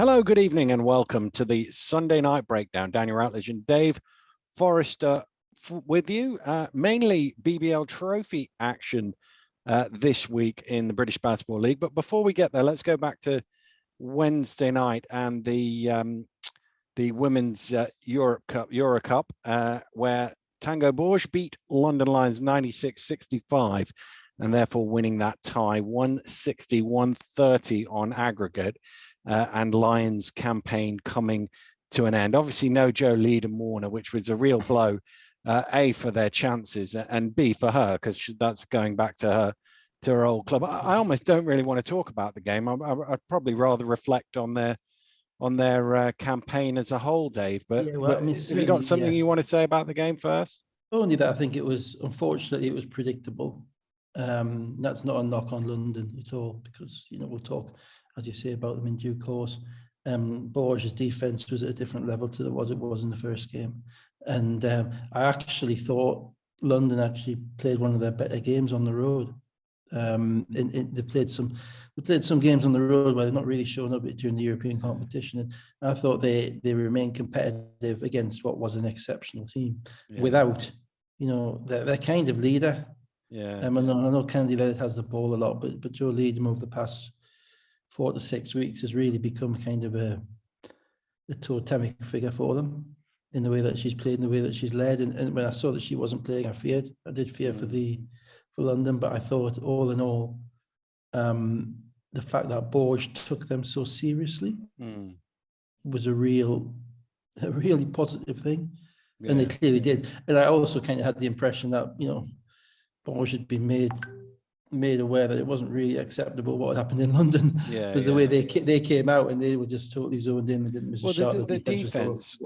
Hello, good evening, and welcome to the Sunday night breakdown. Daniel Routledge and Dave Forrester with you. Mainly BBL trophy action this week in the British Basketball League. But before we get there, let's go back to Wednesday night and the Women's Euro Cup, where Tango Bourges beat London Lions 96-65, and therefore winning that tie 160-130 on aggregate. And Lions' campaign coming to an end. Obviously, no Joe Leedham-Warner, which was a real blow, A, for their chances, and B, for her, because that's going back to her old club. I almost don't really want to talk about the game. I'd probably rather reflect on their campaign as a whole, Dave. But, yeah, well, I mean, have you got something you want to say about the game first? Only that I think it was, unfortunately, it was predictable. That's not a knock on London at all, because, we'll talk, as you say, about them in due course. Bourges' defence was at a different level to what it was in the first game. And I actually thought London actually played one of their better games on the road. They played some games on the road where they're not really showing up during the European competition. And I thought they remained competitive against what was an exceptional team without, their kind of leader. I know Kennedy Leonard has the ball a lot, but Joe Leedham over the past 4 to 6 weeks has really become kind of a totemic figure for them in the way that she's played, in the way that she's led. And when I saw that she wasn't playing, I did fear for London, but I thought all in all, the fact that Bourges took them so seriously was a really positive thing. Yeah. And they clearly did. And I also kind of had the impression that, Bourges had been made aware that it wasn't really acceptable what had happened in London, because the way they came out and they were just totally zoned in. They didn't miss a shot. The defense.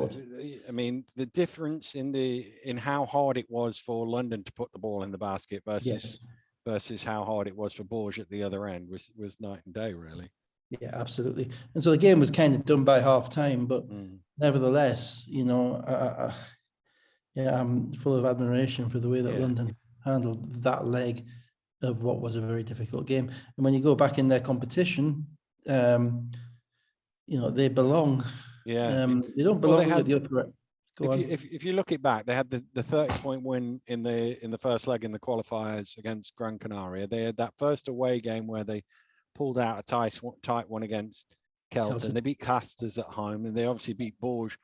I mean, the difference in how hard it was for London to put the ball in the basket versus how hard it was for Bourges at the other end was night and day, really. Yeah, absolutely. And so the game was kind of done by half time, but nevertheless, I'm full of admiration for the way that London handled that leg of what was a very difficult game. And when you go back in their competition, they belong. They don't belong at the upper. If you look it back, they had the 30-point win in the first leg in the qualifiers against Gran Canaria. They had that first away game where they pulled out a tight one against Kelton. They beat Casters at home, and they obviously beat Bourges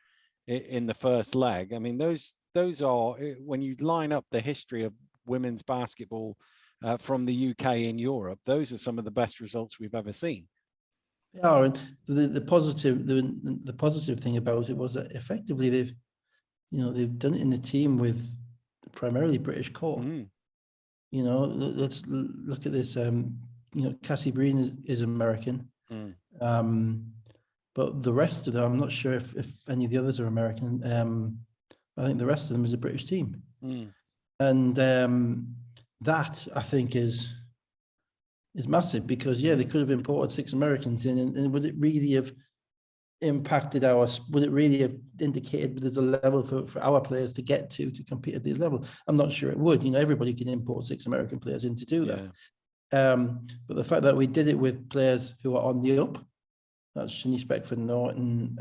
in the first leg. I mean, those are, when you line up the history of women's basketball from the UK in Europe, those are some of the best results we've ever seen. Yeah, and the positive thing about it was that effectively they've done it in the team with primarily British core. Let's look at this. Cassie Breen is American, but the rest of them, I'm not sure if any of the others are American. I think the rest of them is a British team, and that I think is massive, because they could have imported 6 Americans in, and would it really have impacted would it really have indicated there's a level for our players to get to compete at this level? I'm not sure it would. Everybody can import 6 American players in to do that. But the fact that we did it with players who are on the up, that's Shanice Beckford-Norton,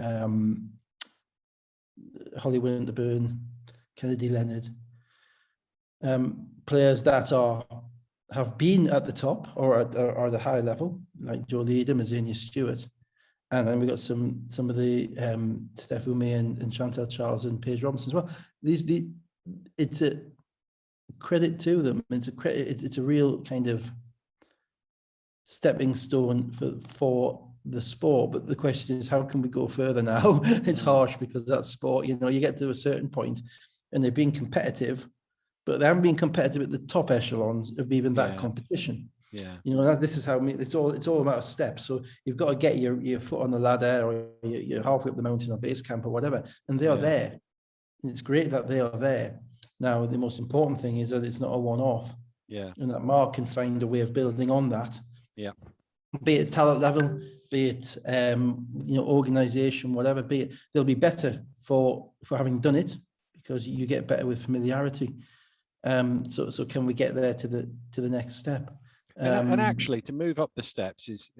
Holly Winterburn, Kennedy Leonard, players that have been at the top or at a high level, like Joe Leedham, Azania Stewart. And then we got some of the Steph Ume and Chantal Charles and Paige Robinson as well. It's a credit to them. It's a real kind of stepping stone for the sport. But the question is, how can we go further now? It's harsh, because that's sport. You get to a certain point, and they've been competitive, but they haven't been competitive at the top echelons of even that competition. This is how it's all about steps. So you've got to get your foot on the ladder, or you're halfway up the mountain or base camp or whatever, and they are there. And it's great that they are there. Now, the most important thing is that it's not a one-off. And that Mark can find a way of building on that. Be it talent level, be it organization, whatever. Be it, they'll be better for having done it, because you get better with familiarity. So can we get there to the next step? And actually, to move up the steps is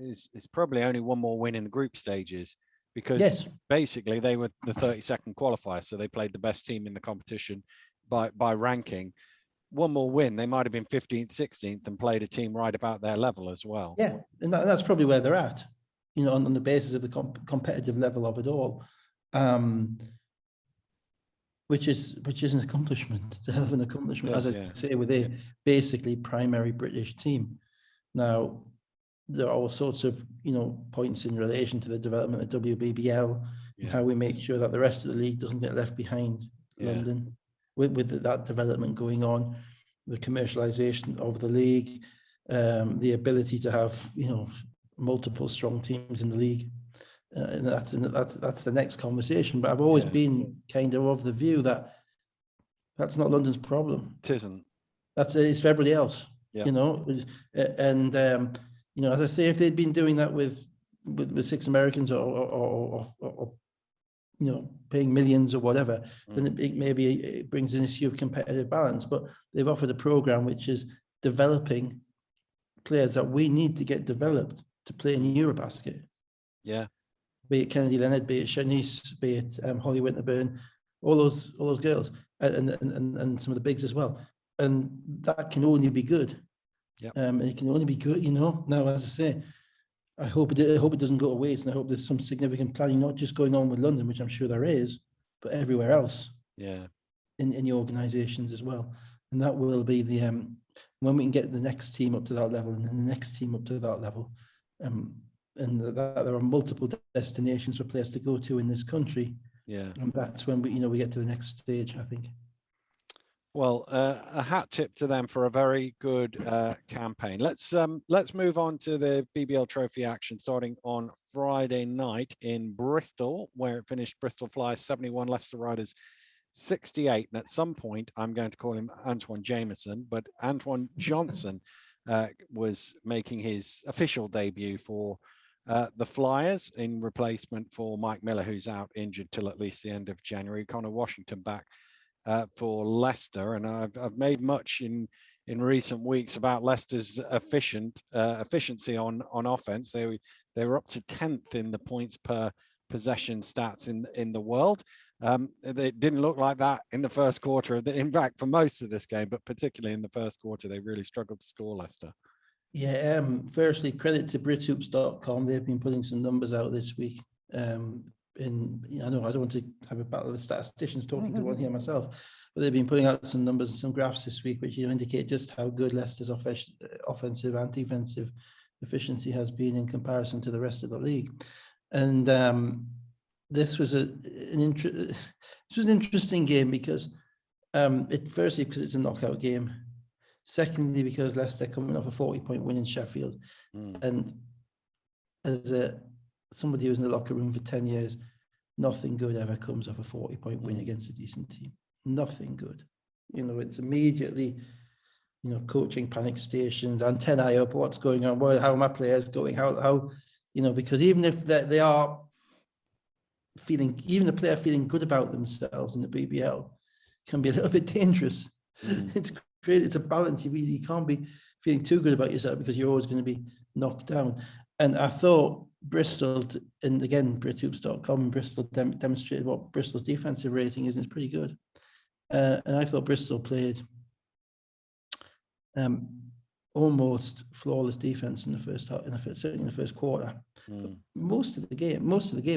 probably only one more win in the group stages because Yes. basically they were the 32nd qualifier, so they played the best team in the competition by ranking. One more win, they might have been 15th, 16th, and played a team right about their level as well. Yeah, and that's probably where they're at, you know, on the basis of the competitive level of it all, which is an accomplishment. It's a hell of an accomplishment, Does, as I yeah. say, with a basically primary British team. Now, there are all sorts of, you know, points in relation to the development of WBBL and how we make sure that the rest of the league doesn't get left behind London with that development going on, the commercialization of the league, the ability to have, you know, multiple strong teams in the league. And that's the next conversation. But I've always been kind of the view that that's not London's problem. It isn't. It's for everybody else, you know. And you know, as I say, if they'd been doing that with 6 Americans or you know, paying millions or whatever, then maybe it brings an issue of competitive balance. But they've offered a program which is developing players that we need to get developed to play in Eurobasket. Yeah. Be it Kennedy Leonard, be it Shanice, be it Holly Winterburn, all those girls, and some of the bigs as well. And that can only be good. And it can only be good, you know. Now, as I say, I hope it doesn't go to waste, and I hope there's some significant planning, not just going on with London, which I'm sure there is, but everywhere else. Yeah. In the organisations as well, and that will be the when we can get the next team up to that level, and then the next team up to that level, and that there are multiple destinations for players to go to in this country. Yeah. And that's when we get to the next stage, I think. Well, a hat tip to them for a very good campaign. Let's move on to the BBL Trophy action starting on Friday night in Bristol, where it finished Bristol Flyers 71, Leicester Riders 68. And at some point, I'm going to call him Antoine Jameson, but Antoine Johnson was making his official debut for the Flyers in replacement for Mike Miller, who's out injured till at least the end of January. Connor Washington back for Leicester, and I've made much in recent weeks about Leicester's efficiency on offense. They were up to 10th in the points per possession stats in the world. It didn't look like that in the first quarter. In fact, for most of this game, but particularly in the first quarter, they really struggled to score, Leicester. Yeah. Firstly, credit to Brithoops.com. They've been putting some numbers out this week. I know I don't want to have a battle of the statisticians talking to one here myself, but they've been putting out some numbers and some graphs this week, which indicate just how good Leicester's offensive and defensive efficiency has been in comparison to the rest of the league. And this was an interesting game because firstly because it's a knockout game, secondly because Leicester coming off a 40-point win in Sheffield, and as somebody who's in the locker room for 10 years, nothing good ever comes off a 40-point win against a decent team. Nothing good. You know, it's immediately, you know, coaching panic stations, antennae up, what's going on, how are my players going, how you know, because even if they are feeling, even the player feeling good about themselves in the BBL can be a little bit dangerous. It's great. It's a balance. You can't be feeling too good about yourself because you're always going to be knocked down. And I thought Bristol, and again, Brithoops.com, Bristol demonstrated what Bristol's defensive rating is, and it's pretty good. And I thought Bristol played almost flawless defense in the first half, certainly in the first quarter. Most of the game,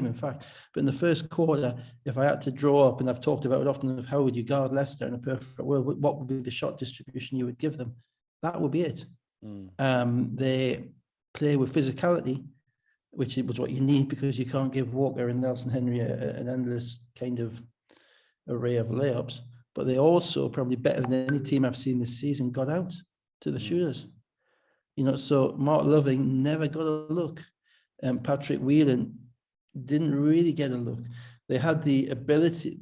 in fact. But in the first quarter, if I had to draw up, and I've talked about it often, of how would you guard Leicester in a perfect world, what would be the shot distribution you would give them? That would be it. They play with physicality, which was what you need, because you can't give Walker and Nelson Henry an endless kind of array of layups. But they also, probably better than any team I've seen this season, got out to the shooters. You know, so Mark Loving never got a look. Patrick Whelan didn't really get a look. They had the ability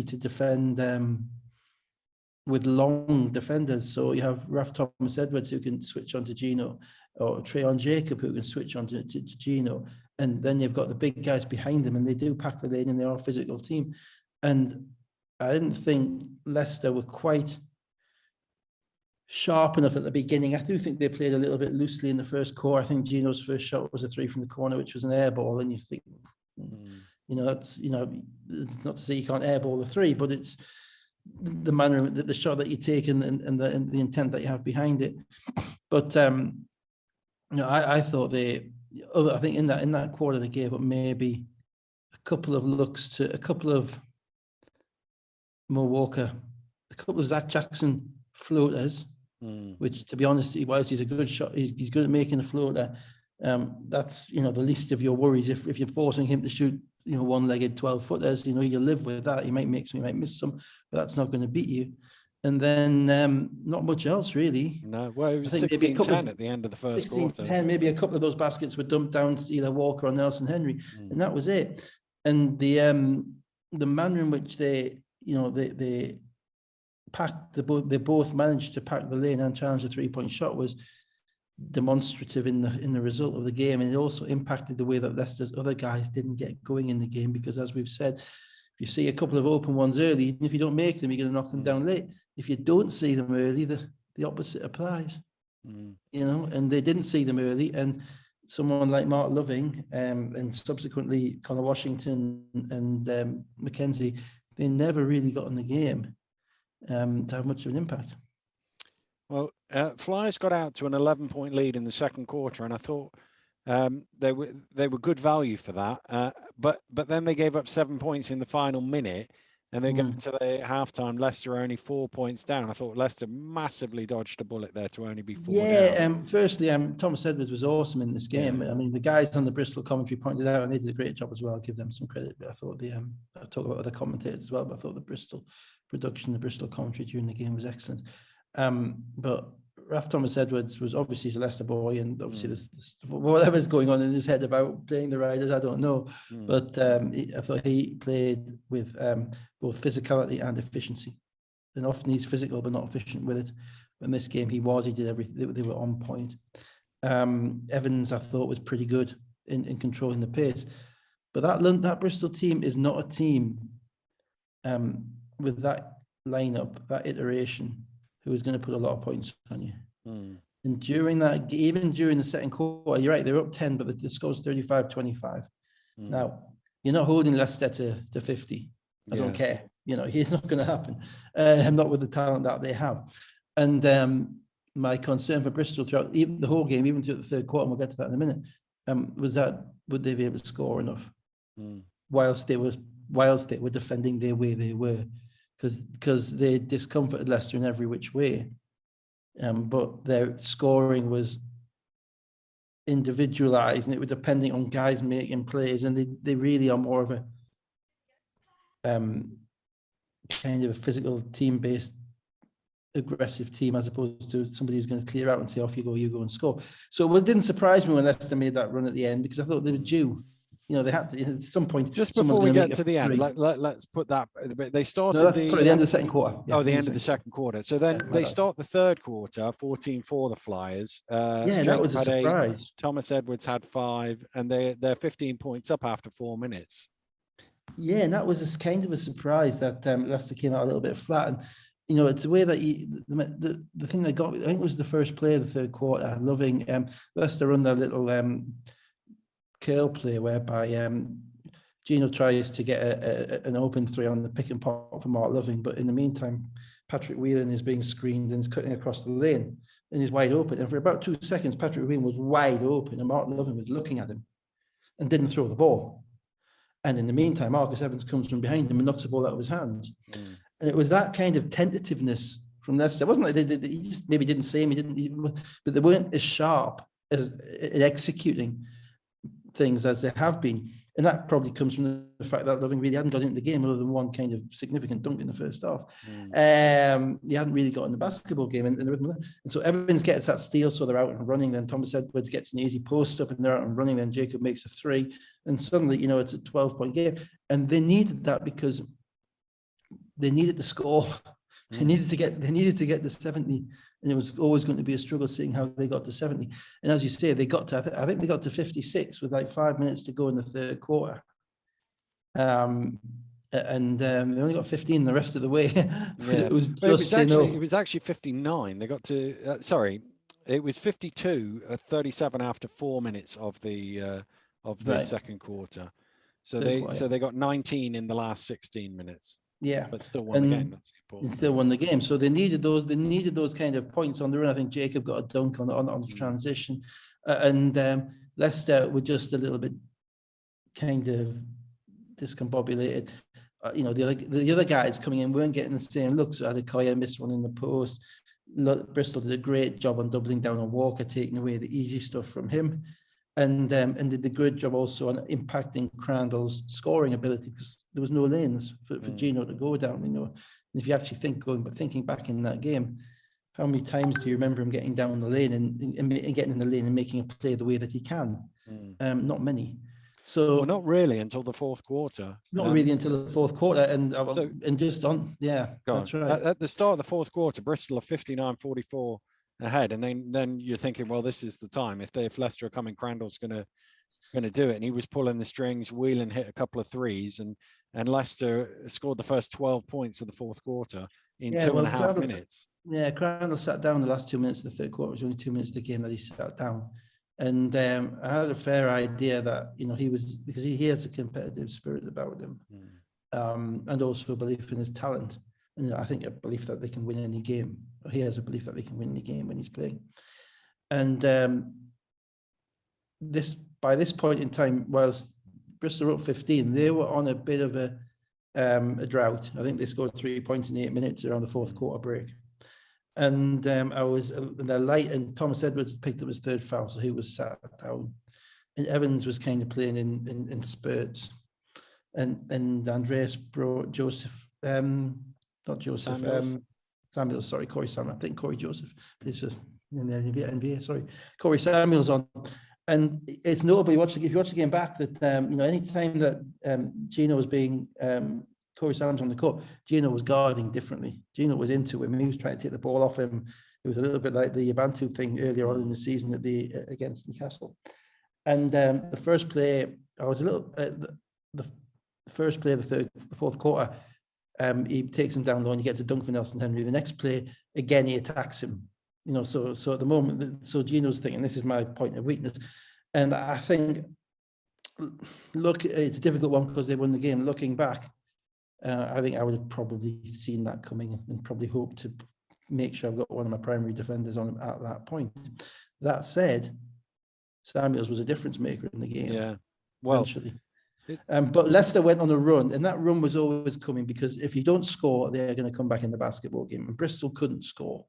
to defend with long defenders. So you have Ralph Thomas Edwards, who can switch on to Gino, or Trayon Jacob, who can switch on to Gino. And then you've got the big guys behind them, and they do pack the lane, and they are a physical team. And I didn't think Leicester were quite sharp enough at the beginning. I do think they played a little bit loosely in the first quarter. I think Gino's first shot was a 3 from the corner, which was an air ball. And you think, It's not to say you can't airball the three, but it's the manner, the shot that you take and the intent that you have behind it. But I thought I think in that quarter they gave up maybe a couple of looks to a couple of Mo Walker, a couple of Zach Jackson floaters, which, to be honest, he's a good shot. He's good at making a floater. That's the least of your worries. If you're forcing him to shoot one-legged 12-footers, you live with that. He might make some, he might miss some, but that's not going to beat you. And then not much else really. No, well, it was 16-10 at the end of the first quarter. 16-10, maybe a couple of those baskets were dumped down to either Walker or Nelson Henry, and that was it. And the manner in which they both managed to pack the lane and challenge the three-point shot was demonstrative in the result of the game, and it also impacted the way that Leicester's other guys didn't get going in the game, because as we've said, if you see a couple of open ones early, even if you don't make them, you're going to knock them down late. If you don't see them early, the opposite applies. And they didn't see them early, and someone like Mark Loving and subsequently Connor Washington and Mackenzie, they never really got in the game to have much of an impact. Well, Flyers got out to an 11-point lead in the second quarter, and I thought they were good value for that. But then they gave up 7 points in the final minute, and they got to the halftime. Leicester only 4 points down. I thought Leicester massively dodged a bullet there to only be 4 down. Firstly, Thomas Edwards was awesome in this game. I mean, the guys on the Bristol commentary pointed out, and they did a great job as well. I'll give them some credit. But I thought I talk about other commentators as well, but I thought the Bristol production, the Bristol commentary during the game was excellent. But Ralph Thomas Edwards was obviously a Leicester boy, and obviously this whatever's going on in his head about playing the Riders, I don't know. But I thought he played with both physicality and efficiency. And often he's physical but not efficient with it. In this game, he did everything. They were on point. Evans, I thought, was pretty good in controlling the pace. But that Bristol team is not a team with that lineup, that iteration, who is going to put a lot of points on you. And during that, even during the second quarter, you're right, they were up 10, but the score was 35-25. Now, you're not holding Leicester to 50. I don't care. It's not going to happen. Not with the talent that they have. And my concern for Bristol throughout even the whole game, even through the third quarter, and we'll get to that in a minute, was that would they be able to score enough whilst they were defending their way they were, because they discomforted Leicester in every which way. But their scoring was individualized, and it was depending on guys making plays, and they really are more of a kind of a physical, team-based, aggressive team, as opposed to somebody who's going to clear out and say, off you go and score. So it didn't surprise me when Leicester made that run at the end, because I thought they were due. They had to at some point. Just before we get to the end, let's put that. They started at the end of the second quarter. The end of the second quarter. So then they start the third quarter, 14 for the Flyers. That was a surprise. Thomas Edwards had 5, and they're 15 points up after 4 minutes. Yeah, and that was kind of a surprise that Leicester came out a little bit flat. And it's the way that the thing they got. I think it was the first play of the third quarter. Loving Leicester run their little curl play whereby Gino tries to get an open three on the pick and pop for Mark Loving, but in the meantime, Patrick Whelan is being screened and is cutting across the lane and is wide open. And for about 2 seconds, Patrick Whelan was wide open, and Mark Loving was looking at him and didn't throw the ball. And in the meantime, Marcus Evans comes from behind him and knocks the ball out of his hands. And it was that kind of tentativeness from Leicester. It wasn't like they just maybe didn't see him, but they weren't as sharp as in executing things as they have been. And that probably comes from the fact that Loving really hadn't got into the game other than one kind of significant dunk in the first half. He hadn't really got in the basketball game. And so Evans gets that steal, so they're out and running. Then Thomas Edwards gets an easy post up and they're out and running. Then Jacob makes a 3. And suddenly, it's a 12-point game. And they needed that because they needed to score. They needed to get to 70. And it was always going to be a struggle seeing how they got to 70. And as you say, they got to, I think they got to 56 with like 5 minutes to go in the third quarter. And they only got 15 the rest of the way. It was actually 59. They got to, it was 52 at 37 after 4 minutes of the second quarter. So they got 19 in the last 16 minutes. Yeah, but still won the game. That's important. Still won the game. So they needed those. They needed those kind of points on the run. I think Jacob got a dunk on the transition, and Leicester were just a little bit kind of discombobulated. The other guys coming in weren't getting the same looks. Adekoya missed one in the post. Bristol did a great job on doubling down on Walker, taking away the easy stuff from him, and did a good job also on impacting Crandall's scoring ability, because there was no lanes for Gino to go down. And if you actually thinking back in that game, how many times do you remember him getting down the lane and getting in the lane and making a play the way that he can? Not many. So not really until the fourth quarter. Not really until the fourth quarter, that's right. At the start of the fourth quarter, Bristol are 59-44 ahead, and then you're thinking, well, this is the time. If Leicester are coming, Crandall's going to do it, and he was pulling the strings. Whelan hit a couple of threes, and Leicester scored the first 12 points of the fourth quarter in 2.5 minutes. Yeah, Crandall sat down the last 2 minutes of the third quarter. It was only 2 minutes of the game that he sat down. And I had a fair idea that, he was, because he has a competitive spirit about him, and also a belief in his talent. And I think a belief that they can win any game. He has a belief that they can win any game when he's playing. And by this point in time, whilst Bristol were up 15, they were on a bit of a drought. I think they scored 3 points in 8 minutes around the fourth quarter break. And I was light, and Thomas Edwards picked up his third foul, so he was sat down. And Evans was kind of playing in spurts. And Andreas brought Joseph, not Joseph, Samuels, sorry, Corey Samuels. I think Corey Joseph is just in the NBA, sorry. Corey Samuels on. And it's notable, if you watch the game back, that any time that Gino was being Corey Samuels on the court, Gino was guarding differently. Gino was into him. He was trying to take the ball off him. It was a little bit like the Bantu thing earlier on in the season against Newcastle. And the first play, I was a little the first play of the fourth quarter. He takes him down low and he gets a dunk for Nelson Henry. The next play, again, he attacks him. So at the moment, so Gino's thinking, this is my point of weakness. And I think, look, it's a difficult one because they won the game. Looking back, I think I would have probably seen that coming and probably hoped to make sure I've got one of my primary defenders on him at that point. That said, Samuels was a difference maker in the game. Yeah, well, eventually. But Leicester went on a run, and that run was always coming because if you don't score, they're going to come back in the basketball game. And Bristol couldn't score.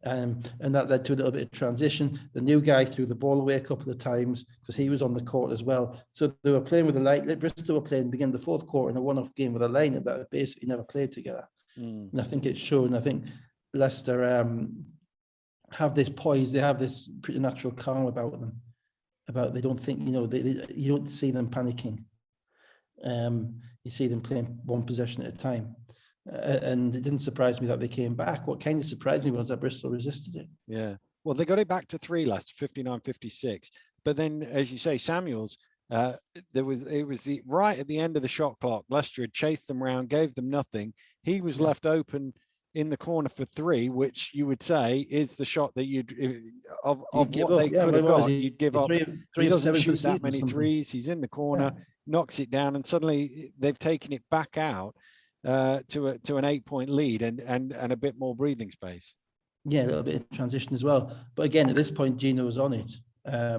And that led to a little bit of transition. The new guy threw the ball away a couple of times because he was on the court as well. So they were playing with a light. Bristol were playing beginning of the fourth quarter in a one-off game with a lineup that basically never played together. And I think it's shown. I think Leicester have this poise. They have this pretty natural calm about them. They don't think, you don't see them panicking. You see them playing one possession at a time. And it didn't surprise me that they came back. What kind of surprised me was that Bristol resisted it. Yeah. Well, they got it back to 3 last, 59-56. But then, as you say, Samuels, it was right at the end of the shot clock. Leicester had chased them around, gave them nothing. He was left open in the corner for 3, which you would say is the shot that you'd what they could have got. You'd give up. He doesn't shoot that many threes. He's in the corner, knocks it down, and suddenly they've taken it back out to an 8-point lead and a bit more breathing space. Yeah, a little bit of transition as well. But again, at this point, Gino was on it. I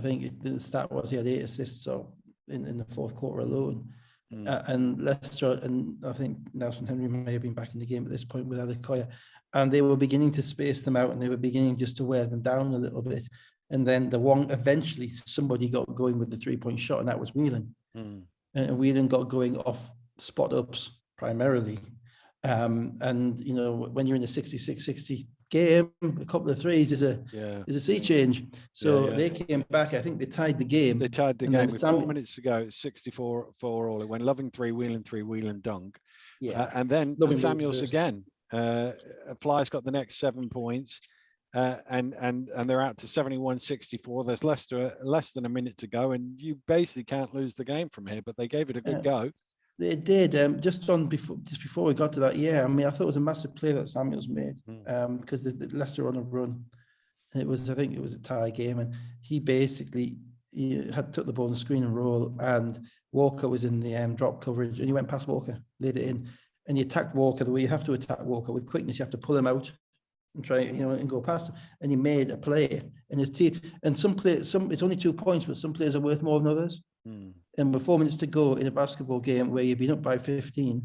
think the stat was he had 8 assists in the fourth quarter alone. And Leicester, and I think Nelson Henry may have been back in the game at this point with Adekoya, and they were beginning to space them out and they were beginning just to wear them down a little bit. And then eventually somebody got going with the 3-point shot, and that was Whelan. And Whelan got going off spot ups primarily. And when you're in a 66-60 game, a couple of threes is a sea change. So they came back. I think they tied the game. They tied the game with 4 minutes to go. It's 64 for all. It went Loving 3, Whelan 3, Whelan dunk. And then Samuels again. Flyers got the next 7 points. And they're out to 71-64. There's Leicester less than a minute to go, and you basically can't lose the game from here. But they gave it a good go. They did. Just before we got to that, I thought it was a massive play that Samuels made because Leicester on a run, and I think it was a tie game, and he basically you had took the ball on the screen and roll, and Walker was in the drop coverage, and you went past Walker, laid it in, and you attacked Walker the way you have to attack Walker, with quickness. You have to pull him out and try, and go past him. And he made a play, and his team. And some players, it's only 2 points, but some players are worth more than others. And with 4 minutes to go in a basketball game where you've been up by 15,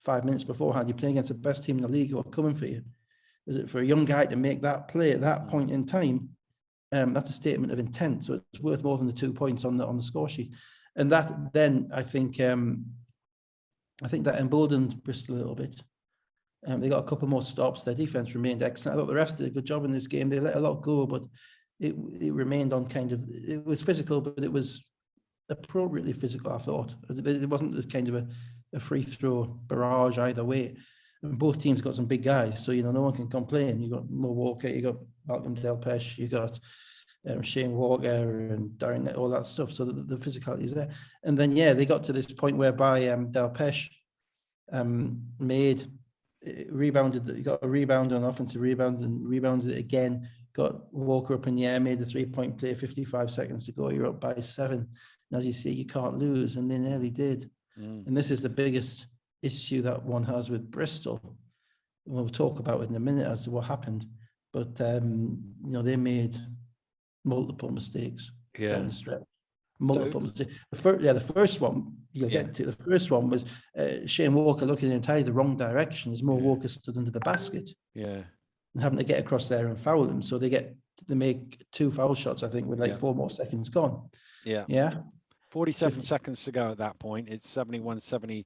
5 minutes beforehand, you're playing against the best team in the league who are coming for you. Is it for a young guy to make that play at that point in time? That's a statement of intent. So it's worth more than the 2 points on the score sheet. And that then I think that emboldened Bristol a little bit. They got a couple more stops. Their defense remained excellent. I thought the rest did a good job in this game. They let a lot go, but it remained on it was physical, but it was appropriately physical, I thought. It wasn't kind of a free throw barrage either way. And both teams got some big guys, so no one can complain. You got Mo Walker, you got Malcolm Delpesh, you got Shane Walker and Darren, all that stuff. So the physicality is there. And then they got to this point whereby Delpesh rebounded. He got a rebound on offensive rebound and rebounded it again. Got Walker up in the air, made the 3-point play. 55 seconds to go. You're up by 7. And as you see, you can't lose, and they nearly did. And this is the biggest issue that one has with Bristol. We'll talk about it in a minute as to what happened, but they made multiple mistakes down the stretch. Multiple mistakes. The first one you'll get to. The first one was Shane Walker looking in entirely the wrong direction as Mo Walker stood under the basket. And having to get across there and foul them. So they make 2 foul shots, I think, with 4 more seconds gone. 47 seconds to go at that point. It's 71-66.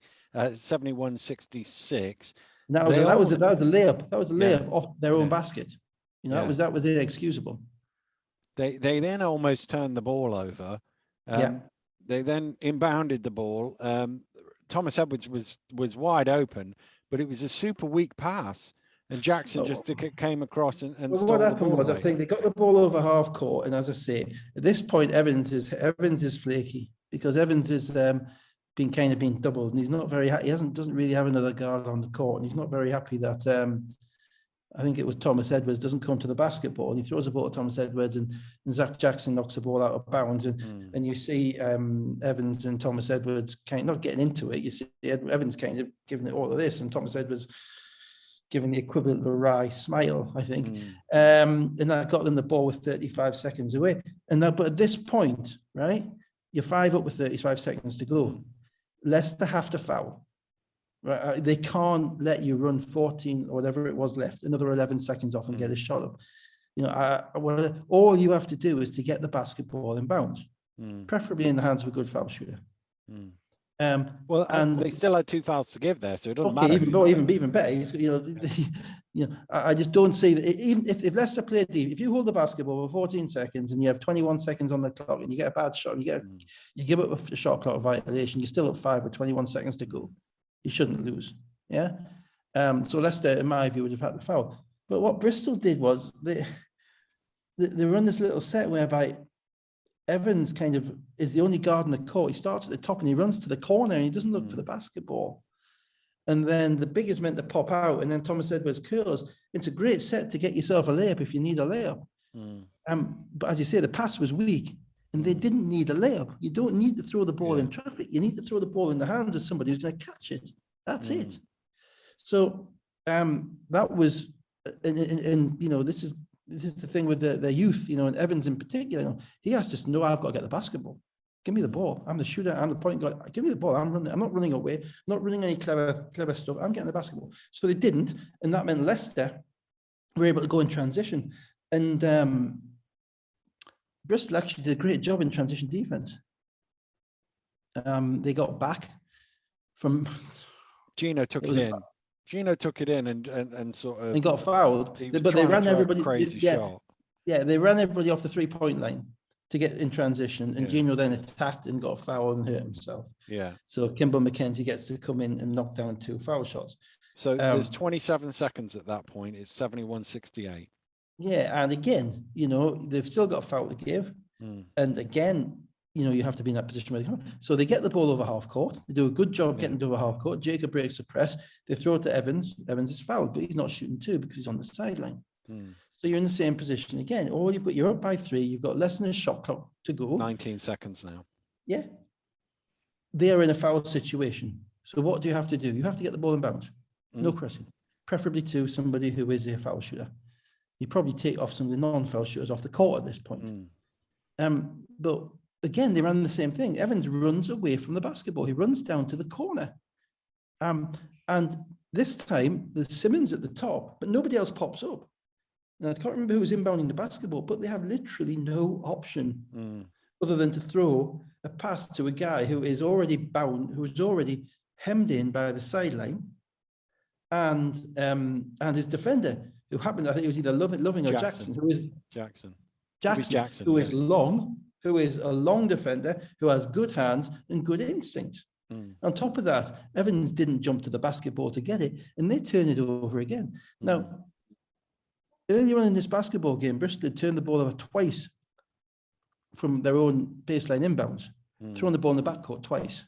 That was a layup. That was a layup off their own basket. That was inexcusable. They then almost turned the ball over. They then inbounded the ball. Thomas Edwards was wide open, but it was a super weak pass. And Jackson just came across and stole what the happened ball was, I think they got the ball over half court, and as I say, at this point, Evans is flaky because Evans is been doubled, and he's not very happy. He doesn't really have another guard on the court, and he's not very happy that I think it was Thomas Edwards doesn't come to the basketball, and he throws the ball to Thomas Edwards, and Zach Jackson knocks the ball out of bounds, and you see Evans and Thomas Edwards not getting into it. You see Evans kind of giving it all of this, and Thomas Edwards giving the equivalent of a wry smile, I think. And that got them the ball with 35 seconds away. But at this point, right, you're 5 up with 35 seconds to go. Leicester have to foul. Right? They can't let you run 14 or whatever it was left, another 11 seconds off and get a shot up. All you have to do is to get the basketball in bounds, preferably in the hands of a good foul shooter. And they still had 2 fouls to give there, so it doesn't matter. Even better. I just don't see that. Even if Leicester play deep, if you hold the basketball for 14 seconds and you have 21 seconds on the clock and you get a bad shot, and you give up a shot clock violation, you're still at 5 with 21 seconds to go. You shouldn't lose. So Leicester, in my view, would have had the foul. But what Bristol did was they run this little set whereby Evans is the only guard in the court. He starts at the top and he runs to the corner and he doesn't look for the basketball. And then the big is meant to pop out, and then Thomas Edwards curls. It's a great set to get yourself a layup if you need a layup. But as you say, the pass was weak and they didn't need a layup. You don't need to throw the ball in traffic. You need to throw the ball in the hands of somebody who's going to catch it. That's it. So that was, this is the thing with the youth, and Evans in particular, he has to know, I've got to get the basketball. Give me the ball. I'm the shooter. I'm the point guard. Give me the ball. I'm not running away. I'm not running any clever stuff. I'm getting the basketball. So they didn't, and that meant Leicester were able to go in transition. And Bristol actually did a great job in transition defense. They got back from. Gino took it in. Gino took it in and sort of. He got fouled, but they ran everybody. Crazy shot. Yeah, they ran everybody off the 3-point line to get in transition, and Gino then attacked and got fouled and hurt himself. So Kimber McKenzie gets to come in and knock down 2 foul shots. So there's 27 seconds at that point. It's 71-68. Yeah, and again, they've still got a foul to give, and again, you have to be in that position where they come. So they get the ball over half court. They do a good job getting to over half court. Jacob breaks the press. They throw it to Evans. Evans is fouled, but he's not shooting 2 because he's on the sideline. So you're in the same position again. Or you're up by 3. You've got less than a shot clock to go. 19 seconds now. Yeah. They are in a foul situation. So what do you have to do? You have to get the ball in bounds. No question. Preferably to somebody who is a foul shooter. You probably take off some of the non-foul shooters off the court at this point. But again, they ran the same thing. Evans runs away from the basketball. He runs down to the corner. And this time, there's Simmons at the top, but nobody else pops up. Now, I can't remember who was inbounding the basketball, but they have literally no option other than to throw a pass to a guy who is already bound, who is already hemmed in by the sideline, and his defender, who happened, I think it was either Loving or Jackson, who is Jackson, who is long, who is a long defender, who has good hands and good instinct. On top of that, Evans didn't jump to the basketball to get it, and they turn it over again. Now, earlier on in this basketball game, Bristol had turned the ball over twice from their own baseline inbounds, thrown the ball in the backcourt twice.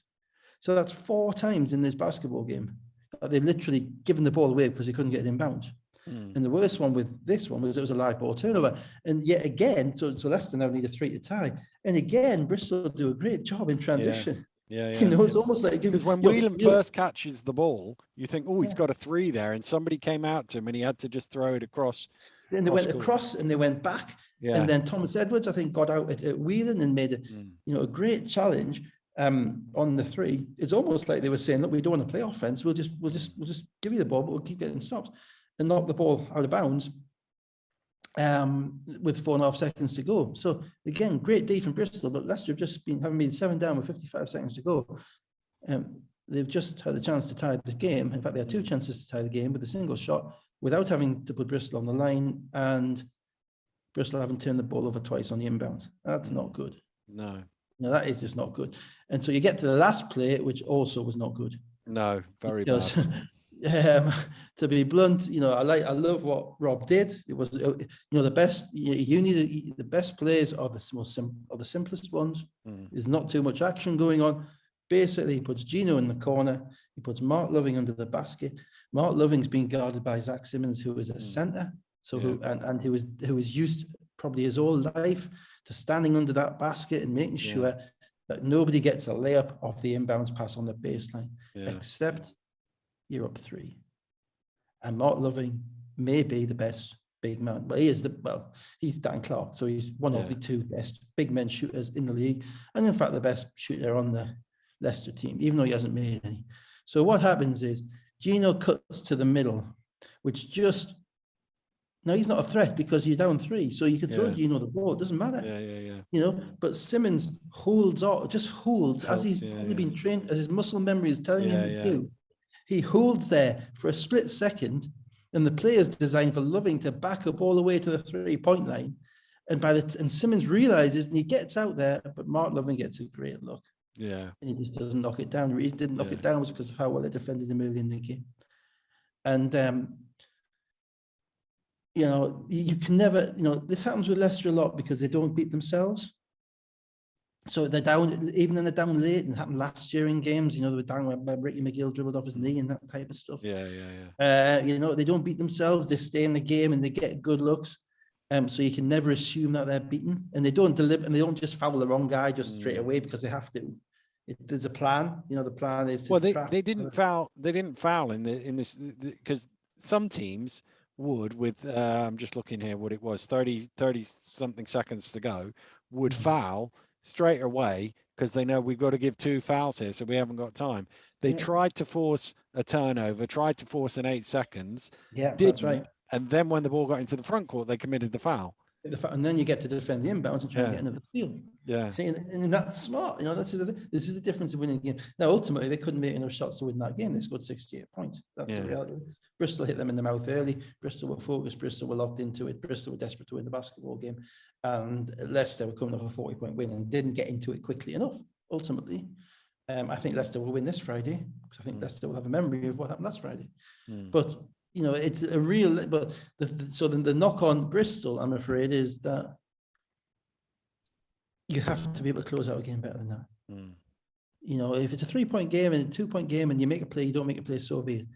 So that's 4 times in this basketball game that they've literally given the ball away because they couldn't get it inbounds. And the worst one with this one was it was a live ball turnover. And yet again, so Leicester now need a 3 to tie. And again, Bristol do a great job in transition. Yeah. You know, it's almost like because when Whelan first catches the ball, you think, oh, he's got a 3 there, and somebody came out to him and he had to just throw it across. And they went across and they went back. And then Thomas Edwards, I think, got out at Whelan and made a great challenge on the 3. It's almost like they were saying, look, we don't want to play offense. We'll just give you the ball, but we'll keep getting stops, and knock the ball out of bounds with 4.5 seconds to go. So again, great D from Bristol, but Leicester have just having been 7 down with 55 seconds to go. They've just had a chance to tie the game. In fact, they had 2 chances to tie the game with a single shot without having to put Bristol on the line, and Bristol haven't turned the ball over twice on the inbounds. That's not good. No, that is just not good. And so you get to the last play, which also was not good. No, very bad. To be blunt, I love what Rob did. It was, the best. You need the best plays are the simplest ones. There's not too much action going on. Basically, he puts Gino in the corner. He puts Mark Loving under the basket. Mark Loving's being guarded by Zach Simmons, who is a centre, who was used probably his whole life to standing under that basket and making sure that nobody gets a layup off the inbounds pass on the baseline, except you're up 3. And Mark Loving may be the best big man, but he's Dan Clark, so he's one of the 2 best big men shooters in the league, and in fact the best shooter on the Leicester team, even though he hasn't made any. So what happens is Gino cuts to the middle, which now he's not a threat because you're down 3, so you can throw Gino the ball. It doesn't matter. But Simmons holds as he's probably been trained, as his muscle memory is telling him to do. He holds there for a split second, and the play is designed for Loving to back up all the way to the 3-point line. And Simmons realizes, and he gets out there, but Mark Loving gets a great look. And he just doesn't knock it down. The reason he didn't knock it down was because of how well they defended him early in the game. And you can never, this happens with Leicester a lot because they don't beat themselves. So they're down, even when they're down late, and it happened last year in games, they were down when Ricky McGill dribbled off his knee and that type of stuff. They don't beat themselves, they stay in the game and they get good looks. So you can never assume that they're beaten, and they don't deliver, and they don't just foul the wrong guy just straight away because they have to. There's a plan, the plan is to they didn't foul in this because some teams would, with I'm just looking here what it was, 30 something seconds to go, would foul straight away because they know we've got to give 2 fouls here, so we haven't got time. They tried to force a turnover, tried to force an 8 seconds. That's right. And then when the ball got into the front court, they committed the foul. And then you get to defend the inbounds and try and get another steal. See, and that's smart. This is the difference of winning a game. Now, ultimately, they couldn't make enough shots to win that game. They scored 68 points. That's the reality. Bristol hit them in the mouth early. Bristol were focused. Bristol were locked into it. Bristol were desperate to win the basketball game. And Leicester were coming off a 40-point win and didn't get into it quickly enough, ultimately. I think Leicester will win this Friday because I think Leicester will have a memory of what happened last Friday. But it's a real. But the knock on Bristol, I'm afraid, is that you have to be able to close out a game better than that. If it's a 3-point game and a 2-point game and you make a play, you don't make a play, so be it.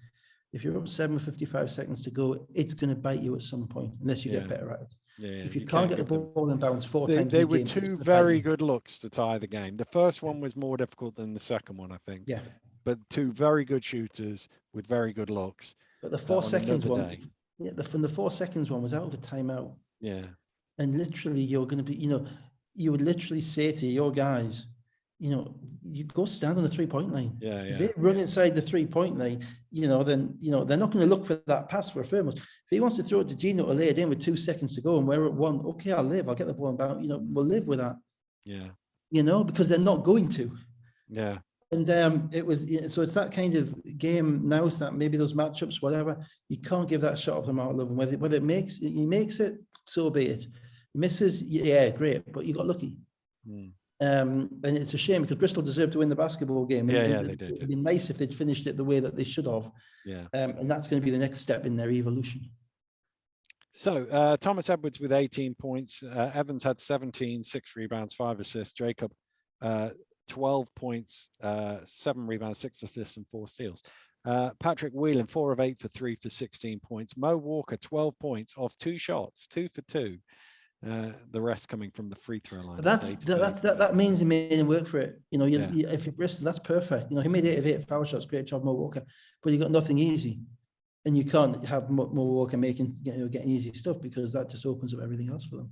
if you're up 7 with 55 seconds to go, it's going to bite you at some point, unless you get better at it. If you can't get the ball in bounds four times they in a were game, two very good looks to tie the game. The first one was more difficult than the second one, I think. Yeah. But two very good shooters with very good looks. But the 4 seconds one, day. from the 4 seconds one was out of a timeout. Yeah. And literally, you're going to be, you would literally say to your guys, you go stand on the 3-point line. Yeah. If they run inside the 3-point line, then, they're not going to look for that pass for a Firmus. If he wants to throw it to Gino to lay it in with 2 seconds to go and we're at 1, okay, I'll get the ball in bounds, we'll live with that. Yeah. Because they're not going to. Yeah. And it was, so it's that kind of game now, it's that maybe those matchups, whatever, you can't give that shot up to Mark Love. And whether he makes it, so be it. He misses, yeah, great, but you got lucky. And it's a shame because Bristol deserved to win the basketball game. Yeah, they did. It'd be nice if they'd finished it the way that they should have. Yeah. And that's going to be the next step in their evolution. So Thomas Edwards with 18 points. Evans had 17, 6 rebounds, 5 assists. Jacob, 12 points, 7 rebounds, 6 assists, and 4 steals. Patrick Whelan, 4 of 8 for 3 for 16 points. Mo Walker, 12 points off 2 shots, 2 for 2. The rest coming from the free throw line. That means he made him work for it. If you're Bristol, that's perfect. He made 8 of 8 foul shots. Great job, Mo Walker. But you got nothing easy, and you can't have Mo Walker getting easy stuff because that just opens up everything else for them.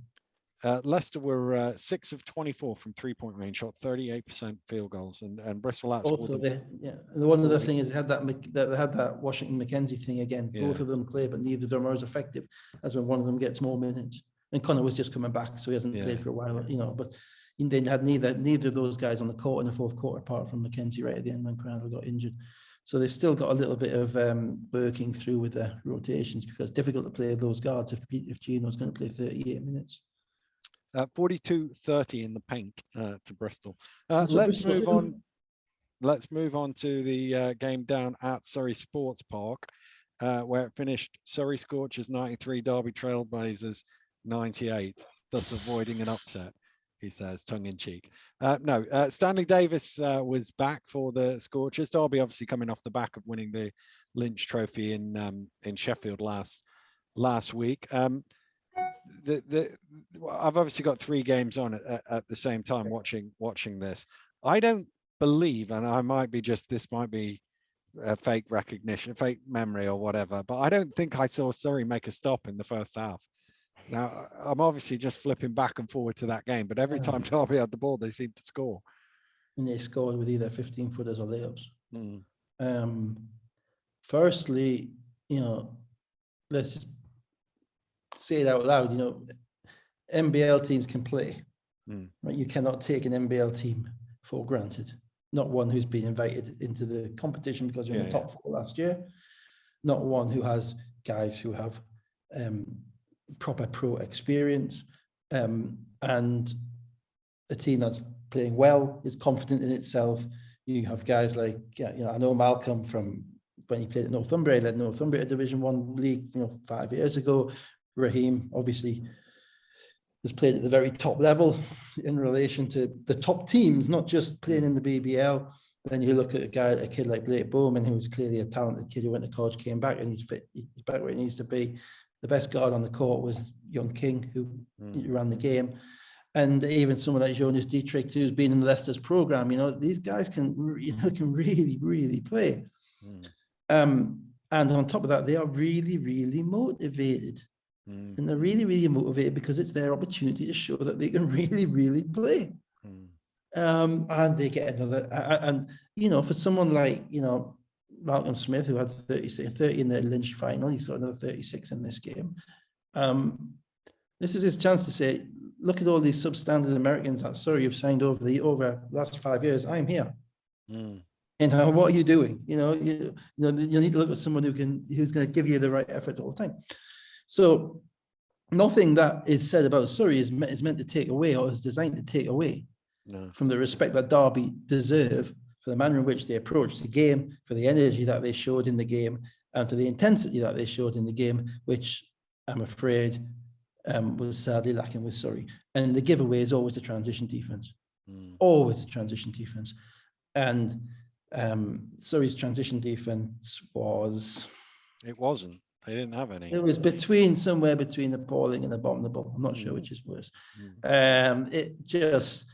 Leicester were 6 of 24 from 3-point range, shot 38% field goals, and Bristol outscored them. The one other thing is they had that Washington McKenzie thing again. Yeah. Both of them play, but neither of them are as effective as when one of them gets more minutes. And Connor was just coming back, so he hasn't played for a while, But they had neither of those guys on the court in the fourth quarter, apart from McKenzie right at the end when Crandall got injured. So they've still got a little bit of working through with their rotations because it's difficult to play those guards if Gino's going to play 38 minutes. 42-30 in the paint to Bristol. Let's move on. Let's move on to the game down at Surrey Sports Park, where it finished Surrey Scorchers 93, Derby Trailblazers 98, thus avoiding an upset, he says, tongue in cheek. No, Stanley Davis was back for the Scorchers. Derby obviously coming off the back of winning the Lynch Trophy in Sheffield last week. I've obviously got 3 games on at the same time watching this. I don't believe, and I might be this might be a fake recognition, fake memory or whatever, but I don't think I saw Surrey make a stop in the first half. Now, I'm obviously just flipping back and forward to that game, but every time Derby had the ball, they seemed to score. And they scored with either 15-footers or layups. Firstly, let's just say it out loud. NBL teams can play. Right? You cannot take an NBL team for granted. Not one who's been invited into the competition because you're in the top 4 last year. Not one who has guys who have proper pro experience, and a team that's playing well, is confident in itself. You have guys like, I know Malcolm from when he played at Northumbria, led Northumbria Division 1 league, 5 years ago. Raheem obviously has played at the very top level in relation to the top teams, not just playing in the BBL. Then you look at a kid like Blake Bowman, who was clearly a talented kid who went to college, came back, and he's back where he needs to be. The best guard on the court was Young King, who ran the game. And even someone like Jonas Dietrich, who's been in Leicester's program, these guys can really, really play. And on top of that, they are really, really motivated. And they're really, really motivated because it's their opportunity to show that they can really, really play. And they get another, and for someone like, Malcolm Smith, who had 30 in the Lynch final, he's got another 36 in this game. This is his chance to say, look at all these substandard Americans that Surrey have signed over the last 5 years. I'm here. And what are you doing? You need to look at someone who's going to give you the right effort all the time. So nothing that is said about Surrey is meant to take away or is designed to take away from the respect that Derby deserve for the manner in which they approached the game, for the energy that they showed in the game, and for the intensity that they showed in the game, which I'm afraid was sadly lacking with Surrey. And the giveaway is always the transition defense. Always the transition defense. And Surrey's transition defense was It wasn't. They didn't have any. It was somewhere between appalling and abominable. I'm not sure which is worse. It just,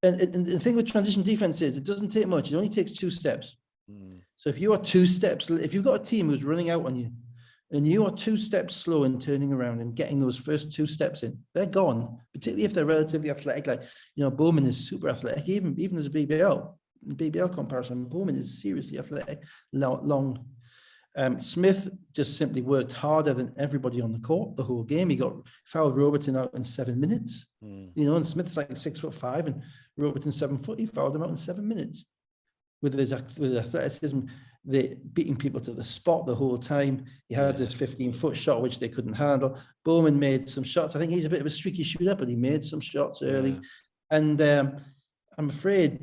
and the thing with transition defense is it doesn't take much. It only takes 2 steps. So if you are 2 steps, if you've got a team who's running out on you, and you are 2 steps slow in turning around and getting those first 2 steps in, they're gone. Particularly if they're relatively athletic, like Bowman is super athletic, even as a BBL comparison. Bowman is seriously athletic, long. Smith just simply worked harder than everybody on the court the whole game. He got fouled Robertson out in 7 minutes. And Smith's like 6'5", and Robertson 7 foot. He fouled him out in 7 minutes with his athleticism. They beating people to the spot the whole time. He has this 15-foot shot which they couldn't handle. Bowman made some shots. I think he's a bit of a streaky shooter, but he made some shots early. And I'm afraid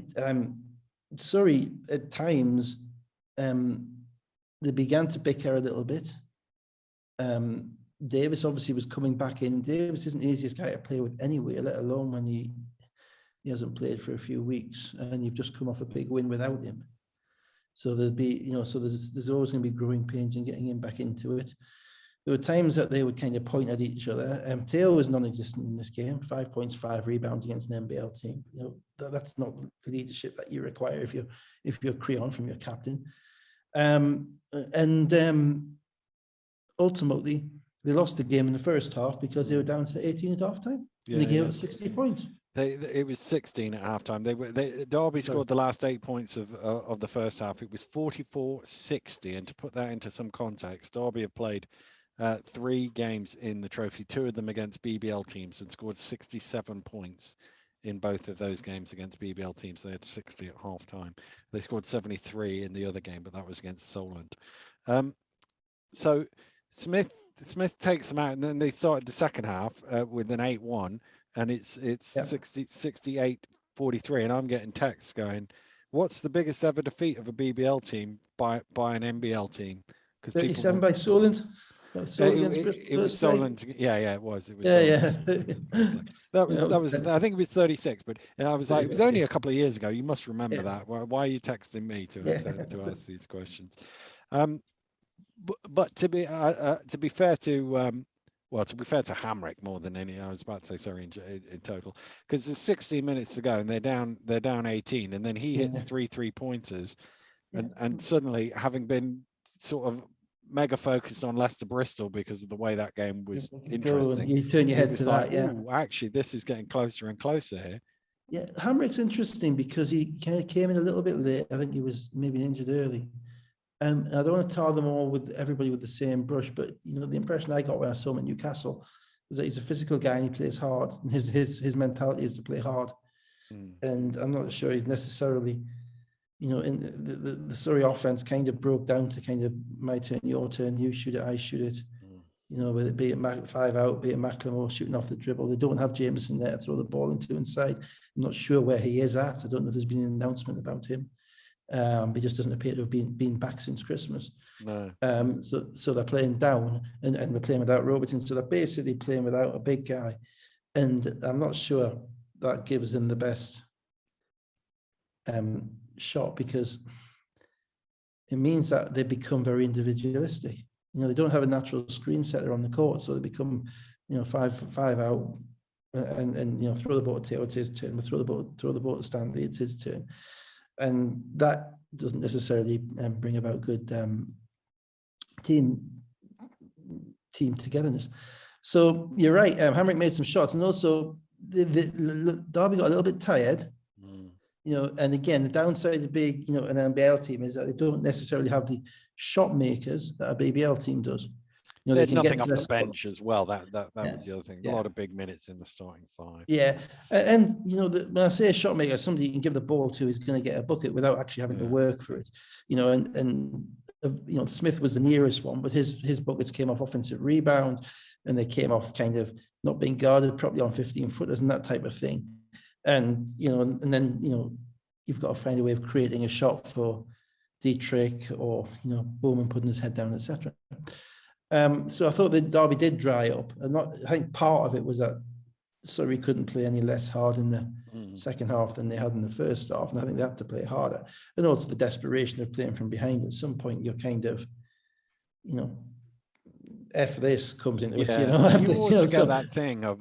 Surrey at times they began to bicker a little bit. Davis obviously was coming back in. Davis isn't the easiest guy to play with anyway, let alone when he hasn't played for a few weeks and you've just come off a big win without him. So there'll be, so there's always going to be growing pains in getting him back into it. There were times that they would kind of point at each other. Teo was non-existent in this game. 5 points, 5 rebounds against an NBL team. That's not the leadership that you require if you're Creon from your captain. Ultimately, they lost the game in the first half because they were down to 18 at halftime. And they gave up 60 points. It was 16 at halftime. Derby scored the last 8 points of the first half. It was 44-60. And to put that into some context, Derby have played 3 games in the trophy, 2 of them against BBL teams, and scored 67 points in both of those games against BBL teams. They had 60 at halftime. They scored 73 in the other game, but that was against Solent. So Smith takes them out, and then they started the second half with an 8-1, and it's 68-43, and I'm getting texts going, what's the biggest ever defeat of a BBL team by an NBL team? 37 by Solent. It was Solent. Yeah, it was. It was. Yeah. That was. I think it was 36, but I was like, it was only a couple of years ago. You must remember that. Why are you texting me to ask these questions? But to be fair to Hamrick more than any, I was about to say sorry in total, because there's 16 minutes to go and they're down 18, and then he hits 3 3-pointers, and suddenly, having been sort of mega focused on Leicester Bristol because of the way that game was interesting, you turn your head to that. Actually, this is getting closer and closer here. Yeah, Hamrick's interesting because he kind of came in a little bit late. I think he was maybe injured early. I don't want to tar them all with everybody with the same brush, but the impression I got when I saw him at Newcastle was that he's a physical guy and he plays hard, and his mentality is to play hard. And I'm not sure he's necessarily, in the Surrey offense kind of broke down to kind of my turn, your turn, you shoot it, I shoot it. Whether it be it 5 out, be it McLemore shooting off the dribble. They don't have Jameson there to throw the ball into inside. I'm not sure where he is at. I don't know if there's been an announcement about him. He just doesn't appear to have been back since Christmas. No. So they're playing down, and they're playing without Robertson. So they're basically playing without a big guy, and I'm not sure that gives them the best shot, because it means that they become very individualistic. They don't have a natural screen setter on the court, so they become, 5 out, and throw the ball to Teo, it's his turn. Throw the ball to Stanley, it's his turn. And that doesn't necessarily bring about good team togetherness. So you're right. Hamrick made some shots, and also Derby got a little bit tired. And again, the downside of being an NBL team is that they don't necessarily have the shot makers that a BBL team does. They had nothing off the bench as well. That was the other thing. A lot of big minutes in the starting 5. Yeah, and when I say a shot maker, somebody you can give the ball to is going to get a bucket without actually having to work for it. And Smith was the nearest one, but his buckets came off offensive rebound, and they came off kind of not being guarded properly on 15-footers and that type of thing. And and then you've got to find a way of creating a shot for Dietrich or Bowman putting his head down, etc. So I thought that Derby did dry up, and I think part of it was that Surrey couldn't play any less hard in the second half than they had in the first half, and I think they had to play harder. And also the desperation of playing from behind. At some point, you're kind of, F this comes into it, You also get so, that thing of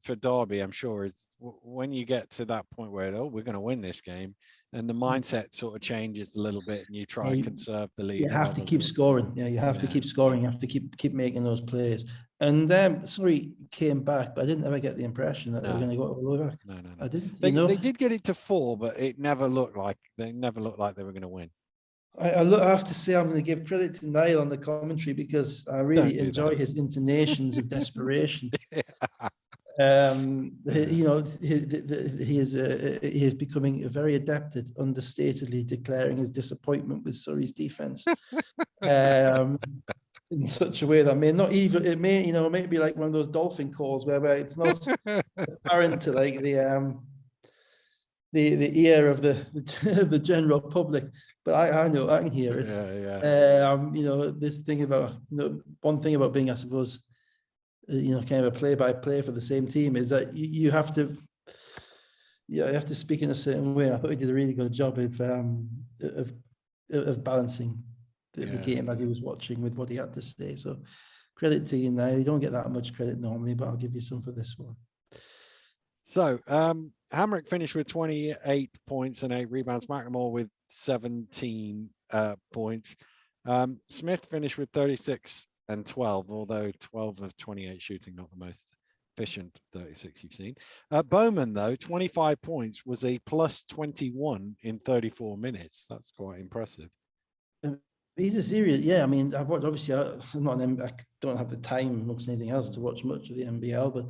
for Derby, I'm sure it's when you get to that point where we're going to win this game, and the mindset sort of changes a little bit, and you try and conserve the lead. You have to keep scoring. Yeah, you have to keep scoring. You have to keep making those plays. And Surrey came back, but I didn't ever get the impression that they were going to go all the way back. No. I didn't. They did get it to 4, but it never looked like they were going to win. I have to say I'm going to give credit to Niall on the commentary because I really enjoy his intonations of desperation. He is becoming very adept at understatedly declaring his disappointment with Surrey's defence in such a way that may be like one of those dolphin calls where it's not apparent to like the ear of the general public, but I know I can hear it. This thing about one thing about being, I suppose, kind of a play-by-play for the same team is that you have to speak in a certain way. I thought he did a really good job of balancing the game that he was watching with what he had to say. So credit to you now. You don't get that much credit normally, but I'll give you some for this one. So Hamrick finished with 28 points and 8 rebounds. McLemore with 17 points. Smith finished with 36 and 12, although 12 of 28 shooting, not the most efficient 36 you've seen. Bowman, though, 25 points, was a plus 21 in 34 minutes. That's quite impressive. He's a serious, I mean, I've watched, obviously, I don't have the time amongst anything else to watch much of the NBL, but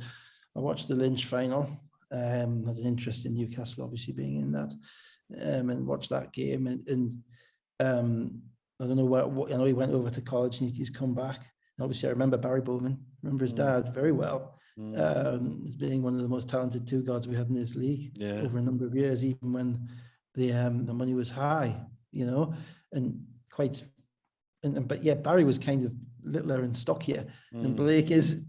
I watched the Lynch final. Had an interest in Newcastle, obviously, being in that, and watched that game. And I don't know what I know he went over to college and he's come back. And obviously, I remember Barry Bowman, remember his dad very well, as being one of the most talented two guards we had in this league over a number of years, even when the money was high, and quite. But Barry was kind of littler and stockier, and Blake is,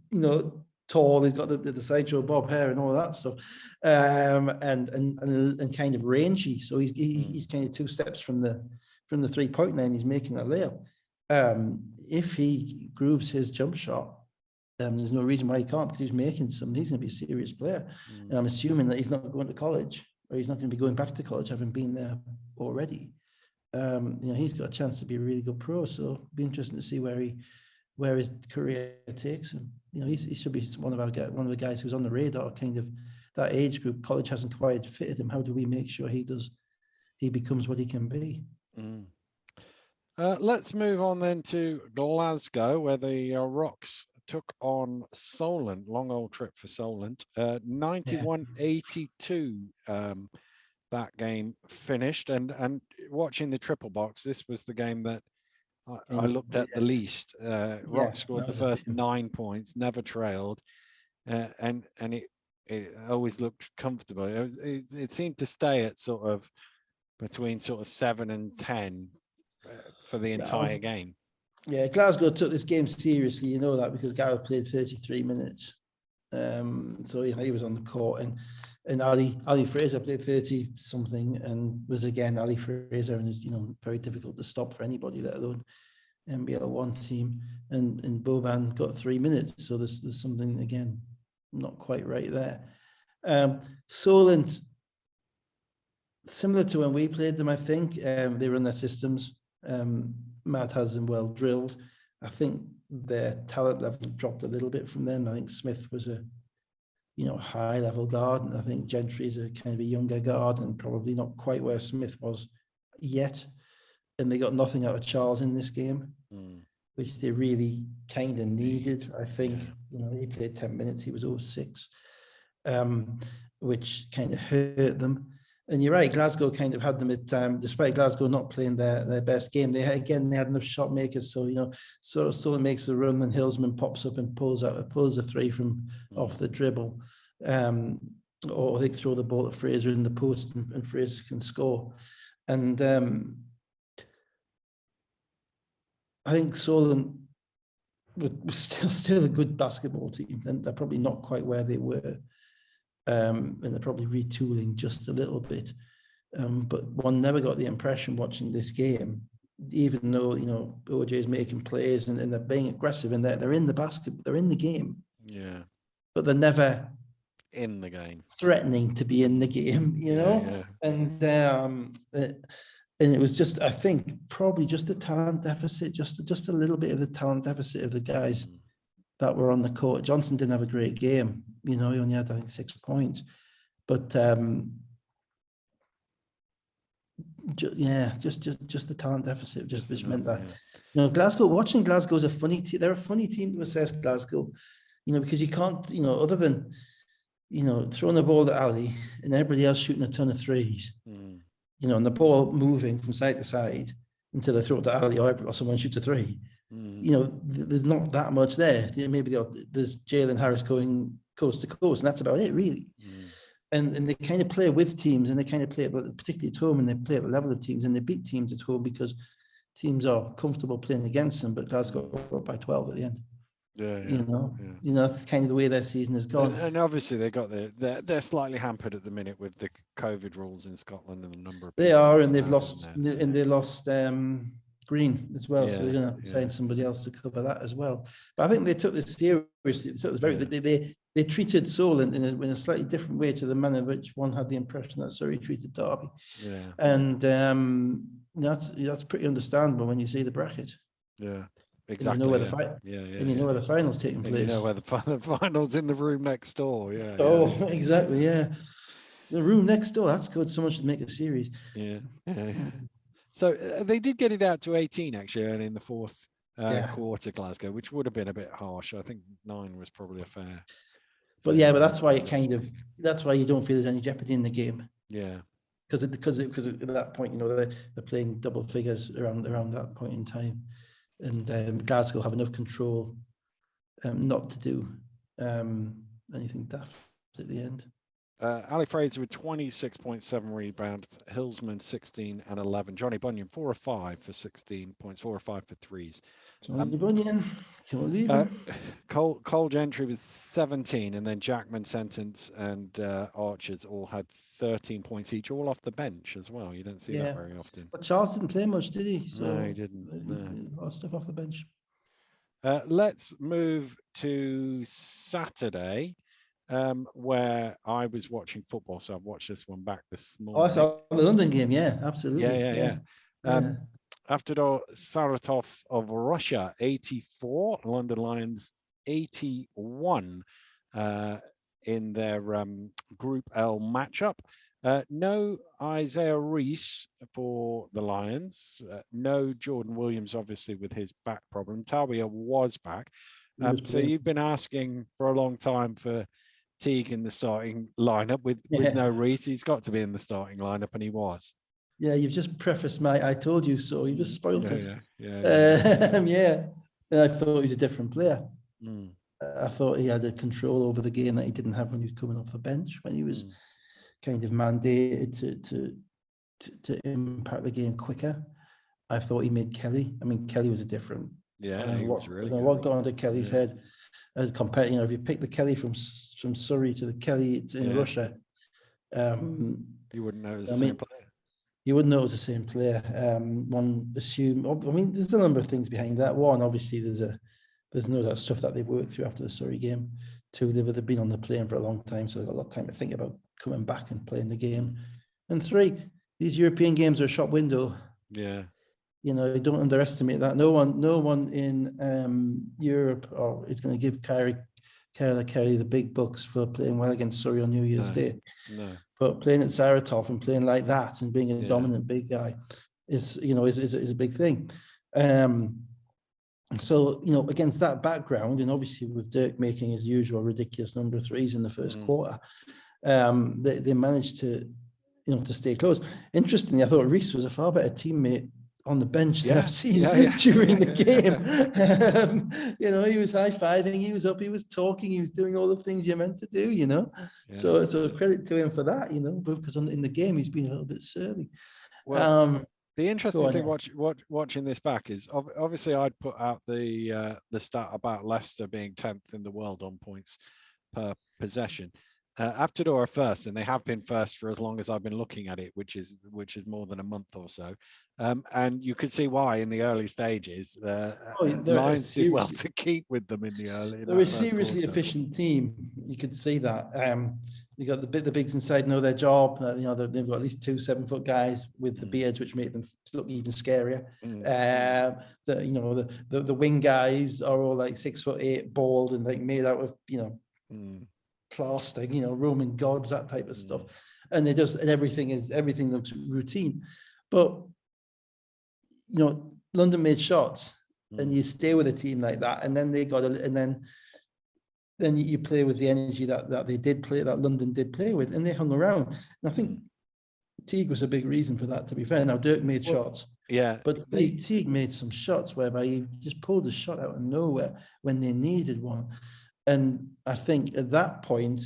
tall. He's got the sideshow bob hair and all that stuff, and kind of rangy. So he's kind of 2 steps from the 3-point line. He's making a layup. If he grooves his jump shot, there's no reason why he can't, because he's making some. He's going to be a serious player. And I'm assuming that he's not going to college, or he's not going to be going back to college, having been there already. He's got a chance to be a really good pro. So it'll be interesting to see where his career takes him. He should be one of the guys who's on the radar, kind of that age group. College hasn't quite fitted him. How do we make sure he becomes what he can be? Let's move on then to Glasgow, where the Rocks took on Solent. Long old trip for Solent. 91-82. That game finished, and watching the triple box, this was the game that I looked at the least. Rock scored the first 9 points, never trailed, and it always looked comfortable. It seemed to stay at sort of between sort of 7 and 10 for the entire game. Yeah, Glasgow took this game seriously, you know that, because Gareth played 33 minutes. So he was on the court, and Ali Fraser played 30 something and was again Ali Fraser, and is very difficult to stop for anybody, let alone NBL 1 team. And Boban got 3 minutes, so there's something again not quite right there. Solent, similar to when we played them, I think they run their systems. Matt has them well drilled. I think their talent level dropped a little bit from them. I think Smith was a high level guard, and I think Gentry is a kind of a younger guard and probably not quite where Smith was yet. And they got nothing out of Charles in this game, which they really kind of needed. I think he played 10 minutes, he was 0-6, which kind of hurt them. And you're right, Glasgow kind of had them at despite Glasgow not playing their best game. They had enough shot makers, so Solent makes the run, and Hillsman pops up and pulls a 3 from off the dribble, or they throw the ball at Fraser in the post, and Fraser can score. And I think Solent was still a good basketball team, and they're probably not quite where they were. And they're probably retooling just a little bit, but one never got the impression watching this game even though, you know, OJ is making plays and they're being aggressive and they're in the basket, they're in the game. Yeah. But they're never In the game. threatening to be in the game, you know? Yeah. And it was just, I think, probably just the talent deficit, just a little bit of the talent deficit of the guys that were on the court. Johnson didn't have a great game, you know, he only had, I think, 6 points. But just the talent deficit just meant that. You know, watching Glasgow is a funny team. They're a funny team to assess, Glasgow, you know, because you can't, you know, other than, you know, throwing the ball to Ali and everybody else shooting a ton of threes, you know, and the ball moving from side to side until they throw it to Ali or someone shoots a three. You know, there's not that much there. Maybe there's Jalen Harris going coast to coast, and that's about it, really. And they kind of play with teams, and they kind of play, particularly at home, and they play at the level of teams, and they beat teams at home because teams are comfortable playing against them. But Glasgow were up by 12 at the end. You know, that's kind of the way their season has gone. And obviously they got they're slightly hampered at the minute with the COVID rules in Scotland and the number of. They are, and they've lost, and they lost Green as well, so they're going to have to sign somebody else to cover that as well. But I think they took this seriously. So it was they treated Solent in a slightly different way to the manner in which one had the impression that Surrey treated Derby. And that's pretty understandable when you see the bracket. Exactly. And you know where and you know where the finals taking place. You know where the finals in the room next door. Exactly. Yeah, the room next door. That's good. So much to make a series. So they did get it out to 18 actually, and in the fourth quarter, Glasgow, which would have been a bit harsh. I think 9 was probably a fair. But that's why that's why you don't feel there's any jeopardy in the game. Because at that point, you know, they're playing double figures around that point in time. And Glasgow have enough control not to do anything daft at the end. Ali Fraser with 26.7 rebounds, Hillsman 16 and 11, Johnny Bunyan 4 or 5 for 16 points, 4 or 5 for threes. Johnny Bunyan, can't leave him. Cole Gentry was 17, and then Jackman, Sentence, and Archers all had 13 points each, all off the bench as well. You don't see that very often. But Charles didn't play much, did he? So no, he didn't. A lot of stuff off the bench. Let's move to Saturday, where I was watching football, so I've watched this one back this morning. I saw the London game, absolutely. Avtodor Saratov of Russia, 84, London Lions 81 in their Group L matchup. No Isaiah Reese for the Lions. No Jordan Williams, obviously, with his back problem. Tawia was back. So you've been asking for a long time for Teague in the starting lineup with no Reese. He's got to be in the starting lineup, and he was. Yeah, you've just prefaced my "I told you so." You just spoiled it. And I thought he was a different player. I thought he had a control over the game that he didn't have when he was coming off the bench, when he was kind of mandated to impact the game quicker. I thought he made Kelly. I mean, Kelly was a different. He was really good. I walked on to Kelly's head. Compared, you know, if you pick the Kelly from Surrey to the Kelly in Russia, you wouldn't know it was the same player. You wouldn't know it was the same player. One assume. I mean, there's a number of things behind that. One, obviously, there's no that stuff that they've worked through after the Surrey game. Two, they've been on the plane for a long time, so they've got a lot of time to think about coming back and playing the game. And three, these European games are a shop window. You know, don't underestimate that. No one in Europe is going to give Kyler Kerry the big bucks for playing well against Surrey on New Year's Day. But playing at Saratov and playing like that and being a dominant big guy is a big thing. So, you know, against that background, and obviously with Dirk making his usual ridiculous number of threes in the first quarter, they managed to stay close. Interestingly, I thought Reese was a far better teammate on the bench than I've seen during the game. You know, he was high-fiving, he was up, he was talking, he was doing all the things you're meant to do, you know. So credit to him for that, you know, because in the game he's been a little bit surly. Well, the interesting thing watching this back is obviously I'd put out the stat about Leicester being 10th in the world on points per possession. Avtodor are first, and they have been first for as long as I've been looking at it, which is more than a month or so. And you could see why in the early stages. Lions did well to keep with them in the early. They're a seriously efficient team. You could see that. You got the bigs inside know their job. They've got at least 2 7-foot guys with the beards, which make them look even scarier. The wing guys are all like 6'8", bald, and like made out of plastic. Roman gods, that type of stuff. And everything looks routine. But London made shots, and you stay with a team like that, and then then you play with the energy that London did play with, and they hung around. And I think Teague was a big reason for that, to be fair. Now, Dirk made shots. Yeah. But Teague made some shots whereby he just pulled a shot out of nowhere when they needed one. And I think at that point,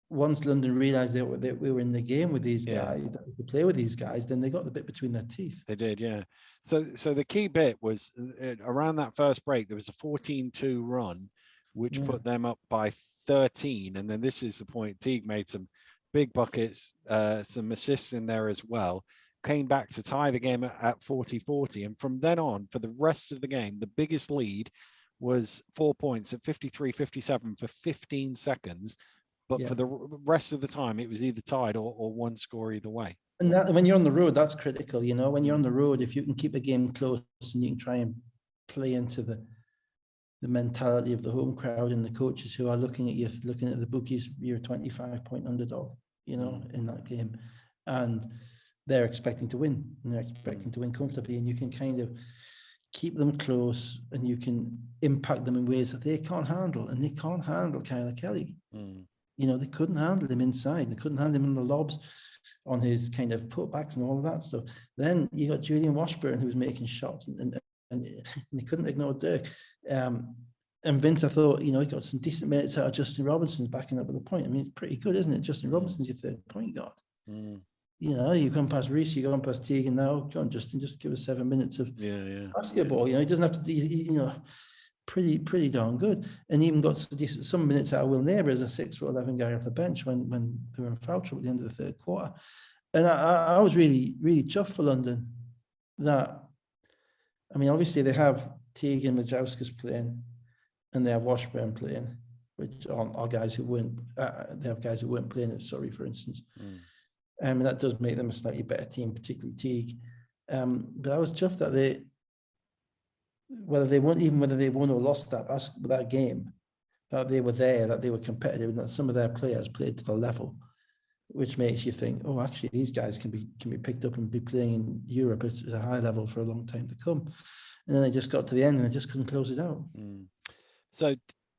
once London realised that we were in the game with these guys, that we could play with these guys, then they got the bit between their teeth. They did, yeah. So the key bit was around that first break, there was a 14-2 run, which put them up by 13. And then this is the point. Teague made some big buckets, some assists in there as well. Came back to tie the game at 40-40. And from then on, for the rest of the game, the biggest lead was 4 points at 53-57 for 15 seconds. But for the rest of the time, it was either tied or one score either way. And that, when you're on the road, that's critical. When you're on the road, if you can keep a game close and you can try and play into the mentality of the home crowd and the coaches who are looking at the bookies, you're a 25-point underdog, in that game. And they're expecting to win, and they're expecting to win comfortably. And you can kind of keep them close, and you can impact them in ways that they can't handle. And they can't handle Kyler Kelly. They couldn't handle him inside. They couldn't handle him in the lobs, on his kind of putbacks and all of that stuff. Then you got Julian Washburn, who was making shots, and they couldn't ignore Dirk. And Vince, I thought, he got some decent minutes out of Justin Robinson's backing up at the point. I mean, it's pretty good, isn't it? Justin Robinson's your third point guard. You come past Reese, you go past Teague, and now, go on, Justin, just give us 7 minutes of basketball. He doesn't have to, pretty darn good. And even got some minutes out of Will Neighbour as a 6'11" guy off the bench when they were in foul trouble at the end of the third quarter. And I was really, really chuffed for London that, obviously they have Teague and Majauskas playing, and they have Washburn playing, which are guys who weren't, they have guys who weren't playing at Surrey, for instance. And that does make them a slightly better team, particularly Teague. But I was chuffed that whether they won or lost that game, that they were there, that they were competitive, and that some of their players played to the level, which makes you think, oh, actually, these guys can be picked up and be playing in Europe at a high level for a long time to come. And then they just got to the end and they just couldn't close it out. So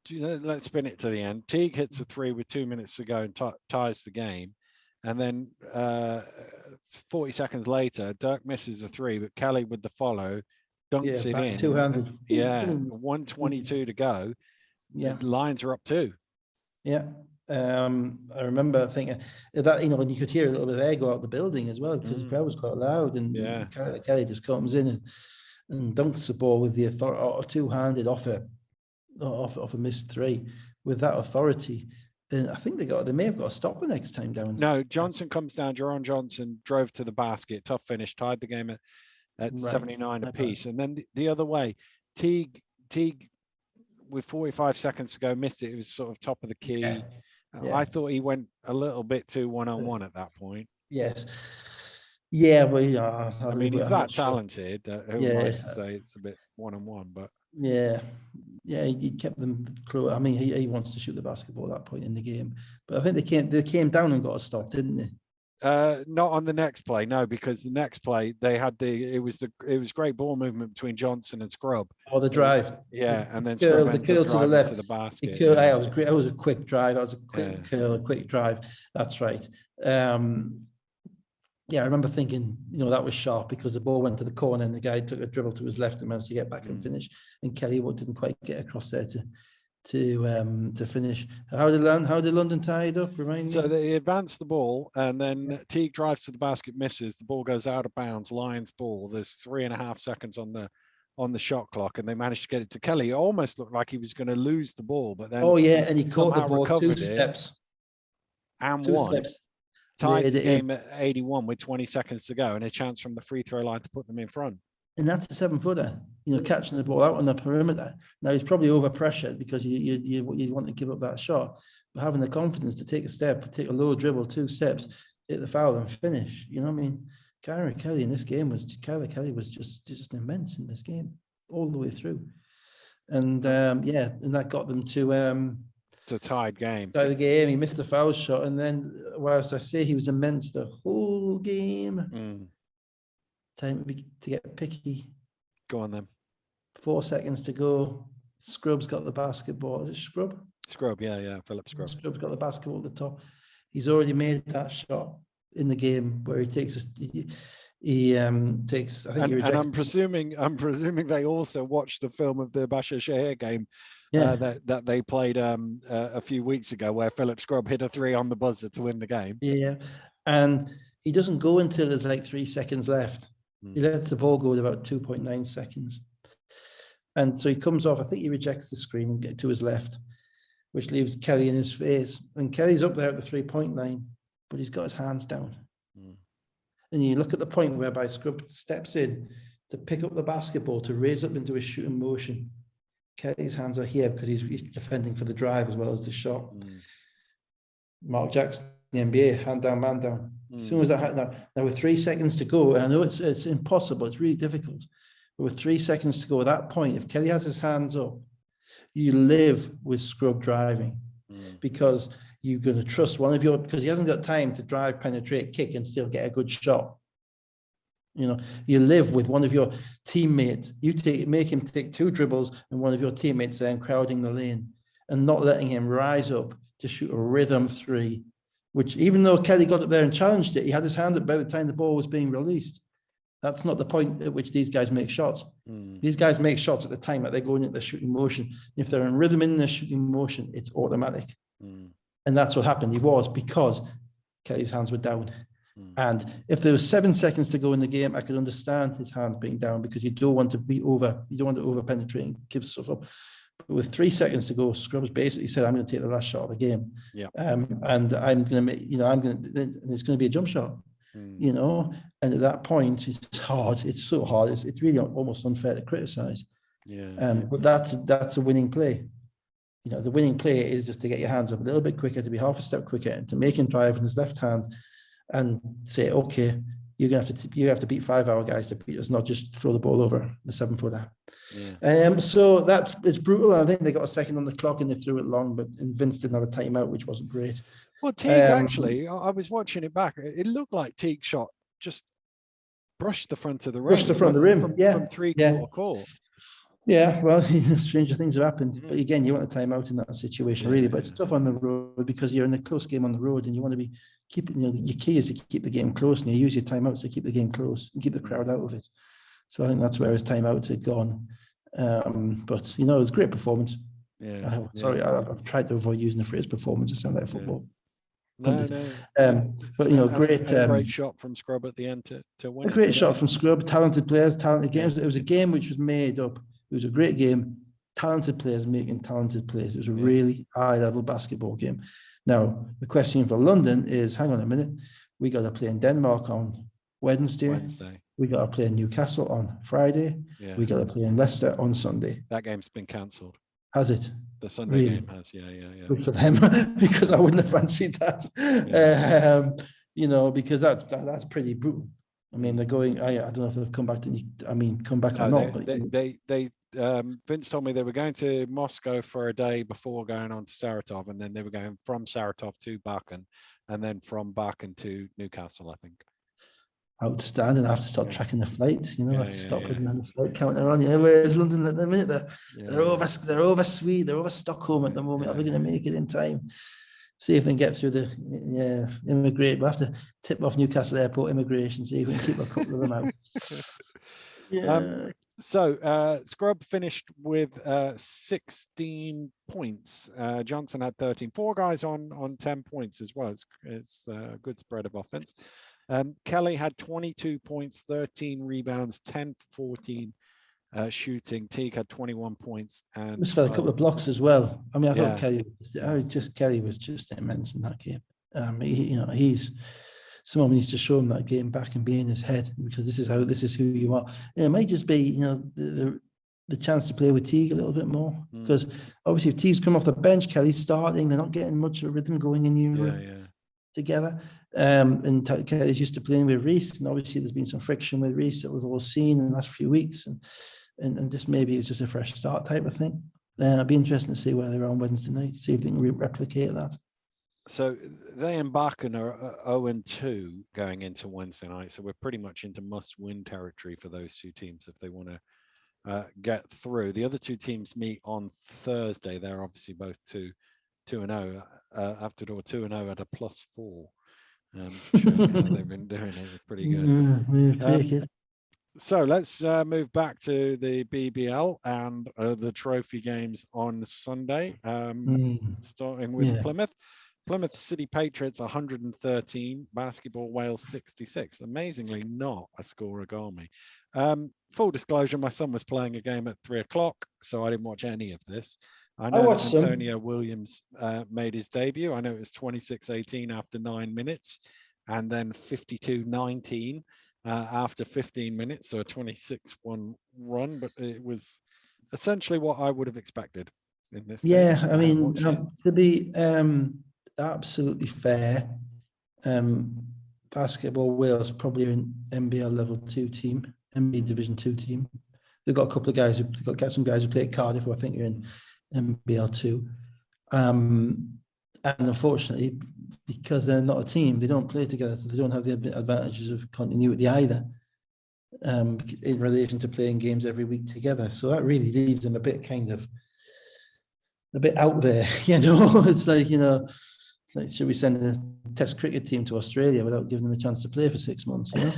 let's spin it to the end. Teague hits a 3 with 2 minutes to go and ties the game. And then 40 seconds later, Dirk misses a 3, but Kelly with the follow dunks it in. 200. 1:22 to go. The Lions are up 2. I remember thinking that, and you could hear a little bit of air go out the building as well, because the crowd was quite loud. And Kelly just comes in and dunks the ball with the authority, two-handed off a missed 3 with that authority. And I think they may have got to stop the next time down. No, Johnson comes down. Jerron Johnson drove to the basket. Tough finish. Tied the game at 79 apiece. And then the other way, Teague with 45 seconds to go missed it. It was sort of top of the key. I thought he went a little bit too one-on-one at that point. Yes. Yeah, but he's that talented. Who am I to say it's a bit one-on-one? But he kept them close. He wants to shoot the basketball at that point in the game. But I think they came down and got a stop, didn't they? Not on the next play, no, because the next play they had it was great ball movement between Johnson and Scrub. Oh, the drive. And then the curl to the left to the basket. That was great. That was a quick drive. That was a quick curl, a quick drive. That's right. I remember thinking, that was sharp because the ball went to the corner and the guy took a dribble to his left and managed to get back and finish. And Kelly didn't quite get across there to finish. How did London tie it up? Remind me. So they advanced the ball, and then Teague drives to the basket, misses. The ball goes out of bounds. Lions ball. There's 3.5 seconds on the shot clock, and they managed to get it to Kelly. It almost looked like he was going to lose the ball, but then and he caught the ball 2 steps. and 2 one. steps. Ties Laid the it in. game at 81 with 20 seconds to go and a chance from the free throw line to put them in front. And that's a 7-footer, catching the ball out on the perimeter. Now he's probably over pressured because you want to give up that shot, but having the confidence to take a step, take a low dribble, 2 steps, take the foul and finish. You know what I mean? Kyler Kelly in this game was just immense in this game all the way through, and and that got them to It's a tied game. tie the game. He missed the foul shot, and then whilst I say he was immense the whole game. Time to get picky. Go on then. 4 seconds to go. Scrub's got the basketball. Is it Scrub? Scrub, yeah, Philip Scrub. Scrub's got the basketball at the top. He's already made that shot in the game where he takes takes. I think and I'm presuming they also watched the film of the Sheffield game that they played a few weeks ago, where Philip Scrub hit a 3 on the buzzer to win the game. Yeah, and he doesn't go until there's like 3 seconds left. He lets the ball go with about 2.9 seconds. And so he comes off. I think he rejects the screen and get to his left, which leaves Kelly in his face. And Kelly's up there at the 3-point line, but he's got his hands down. And you look at the point whereby Scrub steps in to pick up the basketball, to raise up into a shooting motion. Kelly's hands are here because he's defending for the drive as well as the shot. Mark Jackson, the NBA, hand down, man down. As soon as that happened, now with 3 seconds to go, and I know it's impossible, it's really difficult, but with 3 seconds to go at that point, if Kelly has his hands up, you live with Scrub driving because you're going to trust one of your, because he hasn't got time to drive, penetrate, kick, and still get a good shot. You live with one of your teammates. Make him take 2 dribbles and one of your teammates then crowding the lane and not letting him rise up to shoot a rhythm 3. Which, even though Kelly got up there and challenged it, he had his hand up by the time the ball was being released. That's not the point at which these guys make shots. These guys make shots at the time that they're going into the shooting motion. If they're in rhythm in the shooting motion, it's automatic. And that's what happened. He was, because Kelly's hands were down. And if there was 7 seconds to go in the game, I could understand his hands being down because you don't want to over penetrate and give stuff up. But with 3 seconds to go, Scrubs basically said, "I'm going to take the last shot of the game, and I'm going to make, it's going to be a jump shot, And at that point, it's hard. It's so hard. It's really almost unfair to criticize. But that's a winning play. The winning play is just to get your hands up a little bit quicker, to be half a step quicker, and to make him drive in his left hand, and say, okay, you have to beat 5-hour guys to beat us, not just throw the ball over the 7-footer. So it's brutal. I think they got a second on the clock and they threw it long, and Vince didn't have a timeout, which wasn't great. Well, Teague actually, I was watching it back. It looked like Teague shot just brushed the front of the rim. Brushed the front of the rim, from 3/4 court. Yeah, well, stranger things have happened. But again, you want a timeout in that situation, really. But it's tough on the road because you're in a close game on the road, and you want to be keeping. Your key is to keep the game close, and you use your timeouts to keep the game close and keep the crowd out of it. So I think that's where his timeouts had gone. But it was a great performance. Sorry, I've tried to avoid using the phrase performance. It sounds like football. No. But great shot from Scrub at the end to win. A great shot from Scrub. Talented players, talented games. It was a game which was made up. It was a great game. Talented players making talented plays. It was a really high-level basketball game. Now, the question for London is, hang on a minute, we got to play in Denmark on Wednesday. We got to play in Newcastle on Friday. We got to play in Leicester on Sunday. That game's been cancelled. Has it? The Sunday game has, Good for them, because I wouldn't have fancied that. Because that's pretty brutal. I mean, they're going. I don't know if they've come back come back or not. They Vince told me they were going to Moscow for a day before going on to Saratov, and then they were going from Saratov to Bakken, and then from Bakken to Newcastle, I think. Outstanding. I have to start tracking the flights. I have to stop putting on the flight counter on. Where's London at the minute? They're over Sweden. They're over Stockholm at the moment. Are they going to make it in time? See if they can get through the immigrate. We'll have to tip off Newcastle Airport immigration. See if we can keep a couple of them out. So Scrub finished with 16 points. Johnson had 13. 4 guys on 10 points as well. It's a good spread of offense. Kelly had 22 points, 13 rebounds, 10-14 shooting. Teague had 21 points. And just got a couple of blocks as well. I mean, I thought Kelly was just immense in that game. Someone needs to show him that game back and be in his head, because this is who you are. And it might just be, the chance to play with Teague a little bit more, because obviously if Teague's come off the bench, Kelly's starting, they're not getting much of a rhythm going in Europe together. And Kelly's used to playing with Reece, and obviously there's been some friction with Reece that we've all seen in the last few weeks, and just maybe it's just a fresh start type of thing. It'd be interesting to see where they're on Wednesday night, see if they can replicate that. So they and Barkin are 0-2 going into Wednesday night. So we're pretty much into must-win territory for those two teams if they want to get through. The other two teams meet on Thursday. They're obviously both 2-0. Avtodor 2-0 at a +4. Showing how they've been doing it. It's pretty good. We'll take it. So let's move back to the BBL and the trophy games on Sunday, starting with Plymouth. Plymouth City Patriots 113, Basketball Wales 66. Amazingly not a scorigami. Full disclosure, my son was playing a game at 3:00, so I didn't watch any of this. I know that Antonio Williams made his debut. I know it was 26-18 after 9 minutes, and then 52-19 after 15 minutes, so a 26-1 run, but it was essentially what I would have expected in this game. Yeah, I mean, to be absolutely fair, Basketball Wales probably an NBL level 2 team, NBL Division 2 team. They've got a couple of guys some guys who play at Cardiff, who I think are in NBL 2. And unfortunately, because they're not a team, they don't play together, so they don't have the advantages of continuity either, in relation to playing games every week together. So that really leaves them a bit out there, It's like, should we send a Test cricket team to Australia without giving them a chance to play for 6 months? That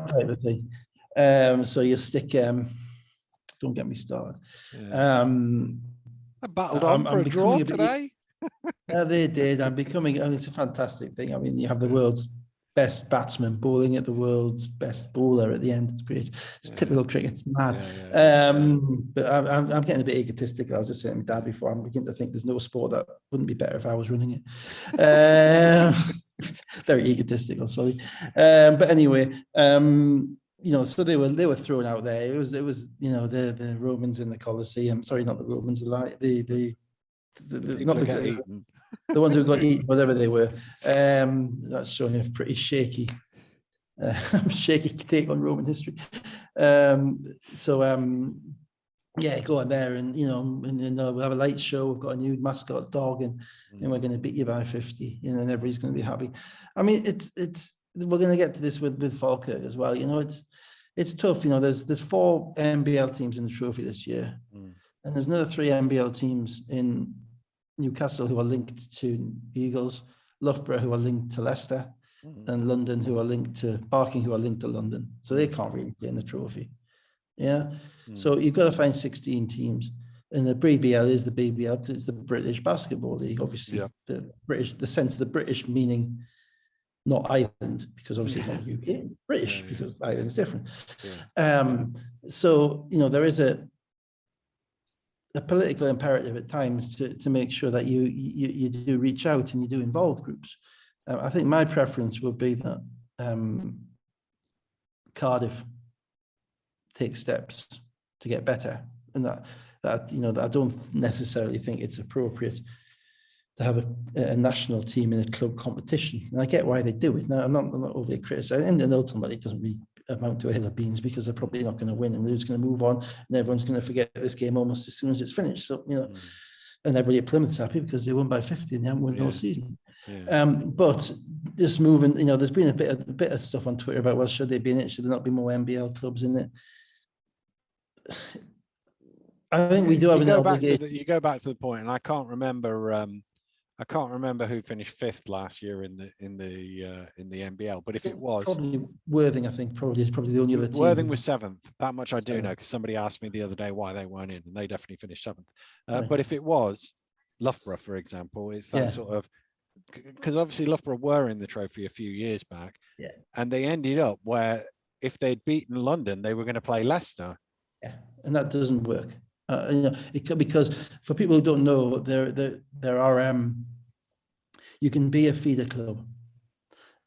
type of thing. So you stick. Don't get me started. I battled on for a draw today. Yeah, they did. It's a fantastic thing. I mean, you have the world's best batsman bowling at the world's best bowler at the end. It's great. It's typical cricket. It's mad. But I'm getting a bit egotistical. I was just saying to my dad before, I'm beginning to think there's no sport that wouldn't be better if I was running it. Very egotistical, sorry. But anyway, so they were thrown out there. It was the Romans in the Colosseum. Sorry, not the Romans. The ones who got eaten, whatever they were. That's showing a pretty shaky take on Roman history. Go on there, and we'll have a light show. We've got a new mascot dog, and we're going to beat you by 50, and everybody's going to be happy. I mean, we're going to get to this with Falkirk as well. It's tough. There's 4 NBL teams in the trophy this year, and there's another 3 NBL teams in Newcastle who are linked to Eagles, Loughborough who are linked to Leicester, and London who are linked to Barking who are linked to London. So they can't really play in the trophy. Yeah. So you've got to find 16 teams. And the BBL is the BBL because it's the British Basketball League, obviously. The sense of the British meaning not Ireland, because obviously it's not UK, British, because Ireland is different. So there is a political imperative at times to make sure that you do reach out and you do involve groups. I think my preference would be that Cardiff takes steps to get better, and that I don't necessarily think it's appropriate to have a national team in a club competition. And I get why they do it. Now, I'm not overly criticizing, and ultimately it doesn't really amount to a hill of beans because they're probably not going to win, and we're just going to move on, and everyone's going to forget this game almost as soon as it's finished. So and everybody at Plymouth's happy because they won by 50 and they haven't won all season. But just moving, there's been a bit of stuff on Twitter about, well, should they be in it? Should there not be more NBL clubs in it? I think we do have an obligation. You go back to the point, and I can't remember who finished 5th last year in the NBL, but if it was probably Worthing, I think is probably the only other team. Worthing was 7th. That much I do know because somebody asked me the other day why they weren't in, and they definitely finished 7th. But if it was Loughborough, for example, it's that sort of, because obviously Loughborough were in the trophy a few years back, and they ended up where if they'd beaten London, they were going to play Leicester. Yeah, and that doesn't work. It could, because for people who don't know, there are You can be a feeder club.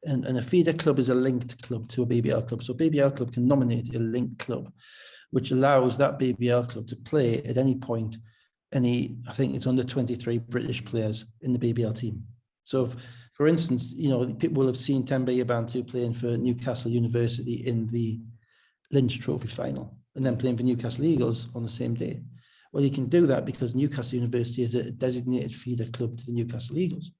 And a feeder club is a linked club to a BBL club. So BBL club can nominate a linked club, which allows that BBL club to play at any point, I think it's under 23 British players in the BBL team. So if, for instance, people will have seen Tembe Yabantu playing for Newcastle University in the Lynch Trophy final and then playing for Newcastle Eagles on the same day. Well, you can do that because Newcastle University is a designated feeder club to the Newcastle Eagles,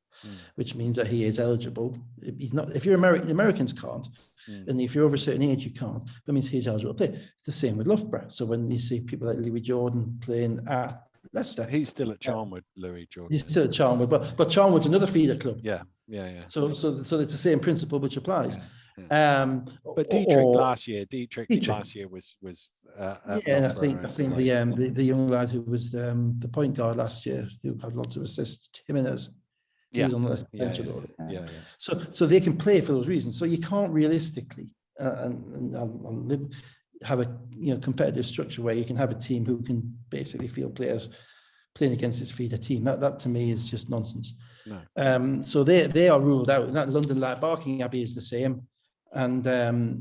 which means that he is eligible. He's not, if you're American, the Americans can't, and if you're over a certain age, you can't. That means he's eligible to play. It's the same with Loughborough. So when you see people like Louis Jordan playing at Leicester, he's still at Charnwood, Louis Jordan. He's still at Charnwood, but Charnwood's another feeder club. Yeah. So it's the same principle which applies. But Dietrich last year was and I think the young lad who was the point guard last year who had lots of assists, Jimenez. He was on the Avtodor. So they can play for those reasons. So you can't realistically have a competitive structure where you can have a team who can basically field players playing against its feeder team. That to me is just nonsense. No. So they are ruled out. And that London Light Barking Abbey is the same. And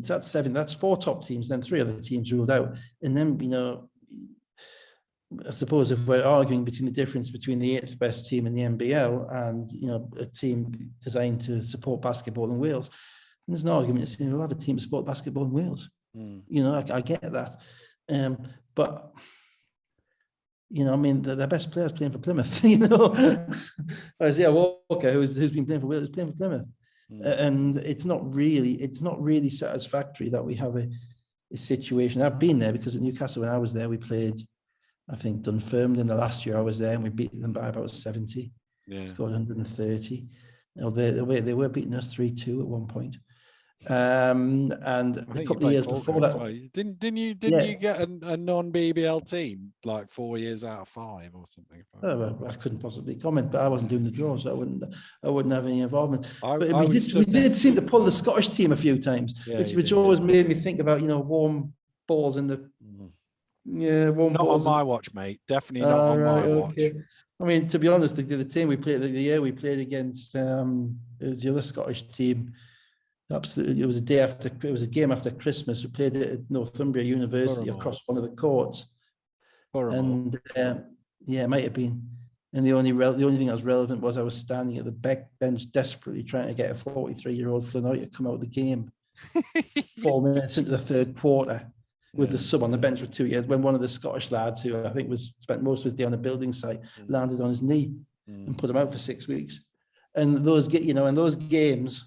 so that's 7. That's 4 top teams. Then 3 other teams ruled out. And then I suppose if we're arguing between the difference between the 8th best team in the NBL and a team designed to support basketball in Wales, and there's an argument that we'll have a team to support basketball in Wales. I get that, but the best players playing for Plymouth. Isaiah Walker, who's been playing for Wales, is playing for Plymouth, and it's not really satisfactory that we have a situation. I've been there because at Newcastle when I was there, we played, I think, Dunfermline the last year I was there, and we beat them by about 70. Scored 130. They were beating us 3-2 at one point. And a couple of years before that, well. Didn't you get a non-BBL team like 4 years out of 5 or something? I couldn't possibly comment, but I wasn't doing the draw, so I wouldn't have any involvement. We did seem to pull the Scottish team a few times, which always made me think about warm balls in the warm not balls on my watch, mate. Definitely not on my watch. I mean, to be honest, the team we played the year we played against it was the other Scottish team. Absolutely, it was a game after Christmas. We played it at Northumbria University across one of the courts, and it might have been. And the only thing that was relevant was I was standing at the back bench desperately trying to get a 43-year-old Flanoy to come out of the game 4 minutes into the third quarter with the sub on the bench for 2 years. When one of the Scottish lads, who I think spent most of his day on a building site, landed on his knee and put him out for 6 weeks. And those games.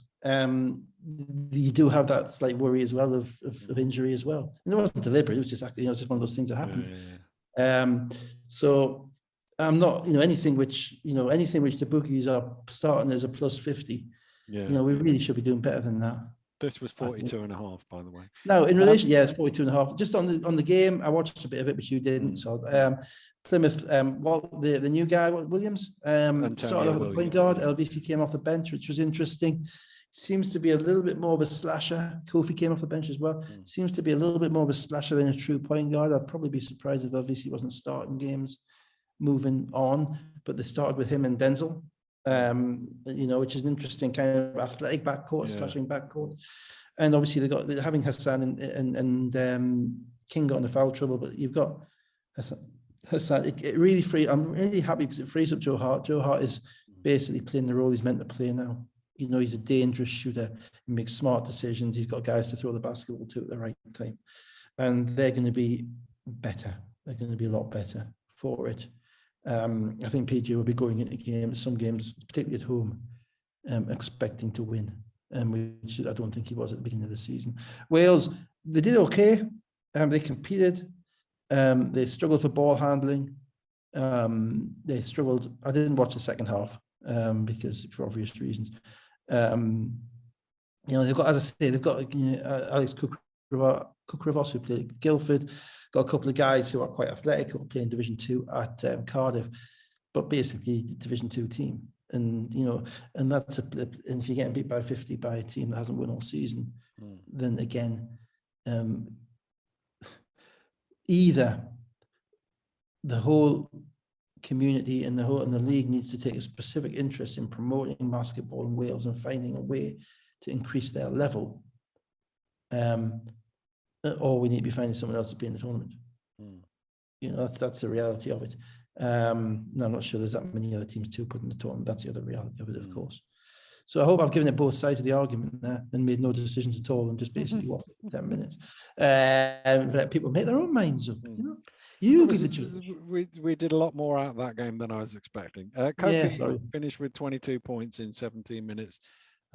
You do have that slight worry as well of injury as well. And it wasn't deliberate; it was just actually, just one of those things that happened. So I'm not, anything which the bookies are starting as a plus 50. We really should be doing better than that. This was 42.5, by the way. No, in relation, it's 42.5. Just on the game, I watched a bit of it, but you didn't. So Plymouth, the new guy, Williams, started off at point guard. LVC came off the bench, which was interesting. Seems to be a little bit more of a slasher. Kofi came off the bench as well. Seems to be a little bit more of a slasher than a true point guard. I'd probably be surprised if LVC wasn't starting games moving on, but they started with him and Denzel, which is an interesting kind of athletic backcourt, slashing backcourt. And obviously they're having Hassan and King got into foul trouble, but you've got Hassan. It really I'm really happy because it frees up Joe Hart. Joe Hart is basically playing the role he's meant to play now. He's a dangerous shooter. He makes smart decisions. He's got guys to throw the basketball to at the right time. And they're going to be better. They're going to be a lot better for it. I think PG will be going into some games, particularly at home, expecting to win, which I don't think he was at the beginning of the season. Wales, they did okay. They competed. They struggled for ball handling. They struggled. I didn't watch the second half because for obvious reasons. They've got, as I say, they've got Alex Kukrivos who played at Guildford, got a couple of guys who are quite athletic who are playing Division 2 at Cardiff, but basically the Division 2 team. And and that's and if you're getting beat by 50 by a team that hasn't won all season, then again, either the whole community and the league needs to take a specific interest in promoting basketball in Wales and finding a way to increase their level. Or we need to be finding someone else to be in the tournament. That's the reality of it. I'm not sure there's that many other teams to put in the tournament. That's the other reality of it, of course. So I hope I've given it both sides of the argument there and made no decisions at all and just basically waffled for 10 minutes. Let people make their own minds up. You be the judge. We did a lot more out of that game than I was expecting. Kofi finished with 22 points in 17 minutes.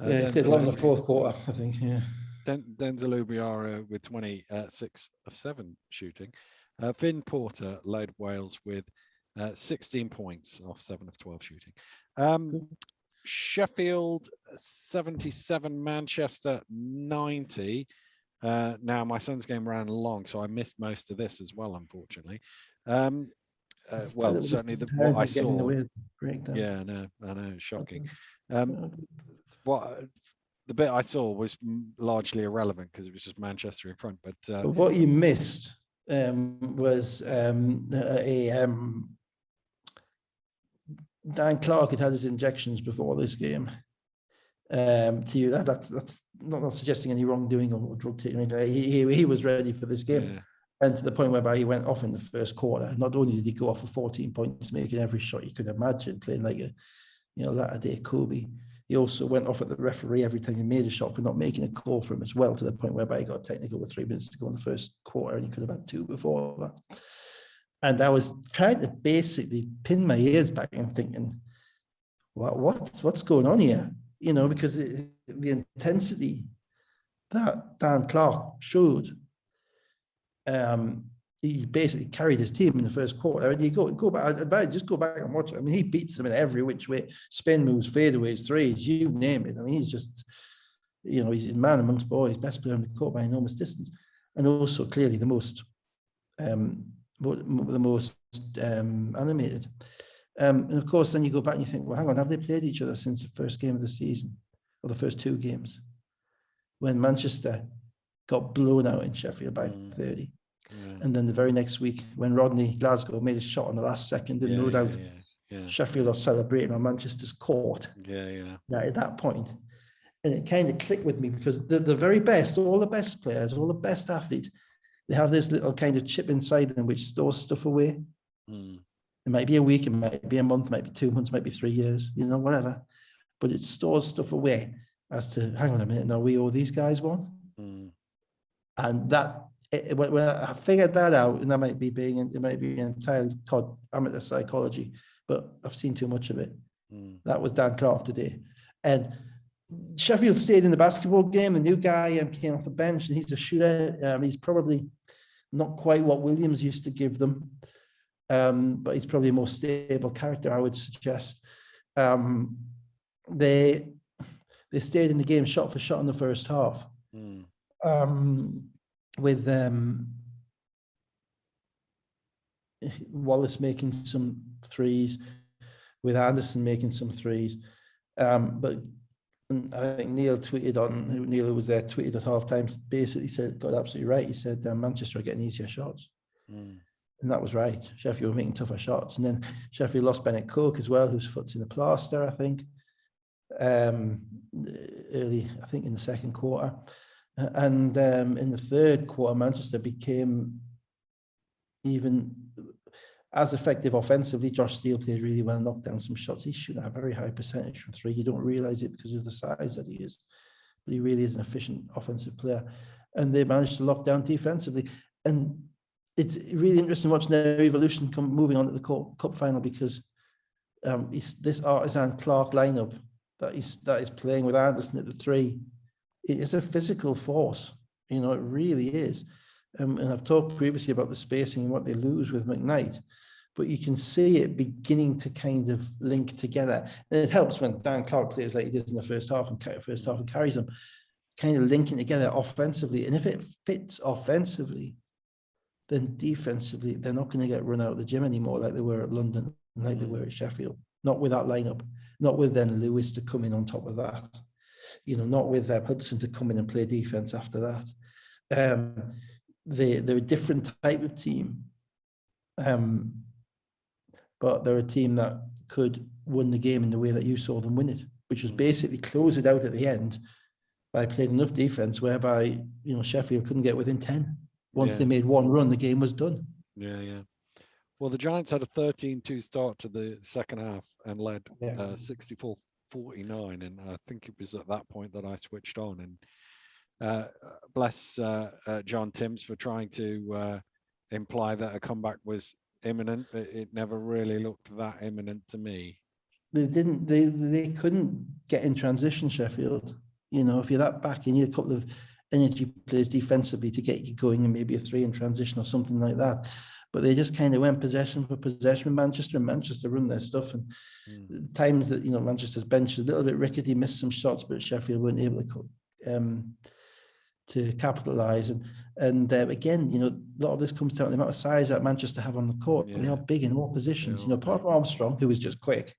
It did a lot in the fourth quarter, I think. Yeah. Denzel Ubiara with 26 of 7 shooting. Finn Porter led Wales with 16 points off 7 of 12 shooting. Sheffield 77, Manchester 90. Now my son's game ran long, so I missed most of this as well, unfortunately. Well, certainly what I saw. Yeah, I know, shocking. The bit I saw was largely irrelevant because it was just Manchester in front. But what you missed was Dan Clark had his injections before this game. To you, that's not suggesting any wrongdoing or drug taking. He was ready for this game, and to the point whereby he went off in the first quarter. Not only did he go off for 14 points, making every shot you could imagine, playing like a latter-day Kobe. He also went off at the referee every time he made a shot for not making a call for him as well, to the point whereby he got technical with 3 minutes to go in the first quarter, and he could have had 2 before that. And I was trying to basically pin my ears back and thinking, what's going on here? Because the intensity that Dan Clark showed, he basically carried his team in the first quarter. And you go back, I'd advise just go back and watch it. I mean, he beats them in every which way: spin moves, fadeaways, threes, you name it. I mean, he's just, he's a man amongst boys, best player on the court by enormous distance, and also clearly the most animated. And of course, then you go back and you think, well, hang on, have they played each other since the first game of the season, or the first 2 games, when Manchester got blown out in Sheffield by 30? And then the very next week, when Rodney Glasgow made a shot on the last second, and no doubt Sheffield are celebrating on Manchester's court. At that point. And it kind of clicked with me, because the very best, all the best players, all the best athletes, they have this little kind of chip inside them which stores stuff away. It might be a week, it might be a month, it might be 2 months, it might be 3 years, whatever. But it stores stuff away as to, hang on a minute, now we owe these guys one. And that, when I figured that out, and that might be entirely called amateur psychology, but I've seen too much of it. That was Dan Clark today. And Sheffield stayed in the basketball game. The new guy came off the bench, and he's a shooter. He's probably not quite what Williams used to give them, but he's probably a more stable character, I would suggest. They stayed in the game shot for shot in the first half. With Wallace making some threes, with Anderson making some threes. But I think Neil, who was there, tweeted at halftime, basically said, got absolutely right. He said, Manchester are getting easier shots. And that was right. Sheffield were making tougher shots. And then Sheffield lost Bennett Cook as well, whose foot's in the plaster, I think, early, I think in the second quarter. And in the third quarter, Manchester became even as effective offensively. Josh Steele played really well, knocked down some shots. He's shooting a very high percentage from 3. You don't realize it because of the size that he is, but he really is an efficient offensive player. And they managed to lock down defensively. And it's really interesting watching their evolution moving on to the cup final, because this Artisan Clark lineup that is playing with Anderson at the 3. It is a physical force, it really is. And I've talked previously about the spacing and what they lose with McKnight, but you can see it beginning to kind of link together. And it helps when Dan Clark plays like he did in the first half and carries them, kind of linking together offensively. And if it fits offensively, then defensively, they're not going to get run out of the gym anymore like they were at London, like they were at Sheffield. Not with that lineup, not with then Lewis to come in on top of that. Not with Hudson to come in and play defense after that. They're a different type of team. but they're a team that could win the game in the way that you saw them win it, which was basically close it out at the end by playing enough defense whereby, Sheffield couldn't get within 10. Once they made one run, the game was done. Yeah. Well, the Giants had a 13-2 start to the second half and led 64-49, and I think it was at that point that I switched on. And bless John Timms for trying to imply that a comeback was imminent, but it never really looked that imminent to me. They didn't. They couldn't get in transition, Sheffield. If you're that back, you need a couple of energy players defensively to get you going, and maybe a 3 in transition or something like that. But they just kind of went possession for possession. Manchester run their stuff, and the times that Manchester's bench was a little bit rickety, missed some shots, but Sheffield weren't able to capitalise. And again, a lot of this comes down to the amount of size that Manchester have on the court. They are big in all positions. Apart from Armstrong, who was just quick.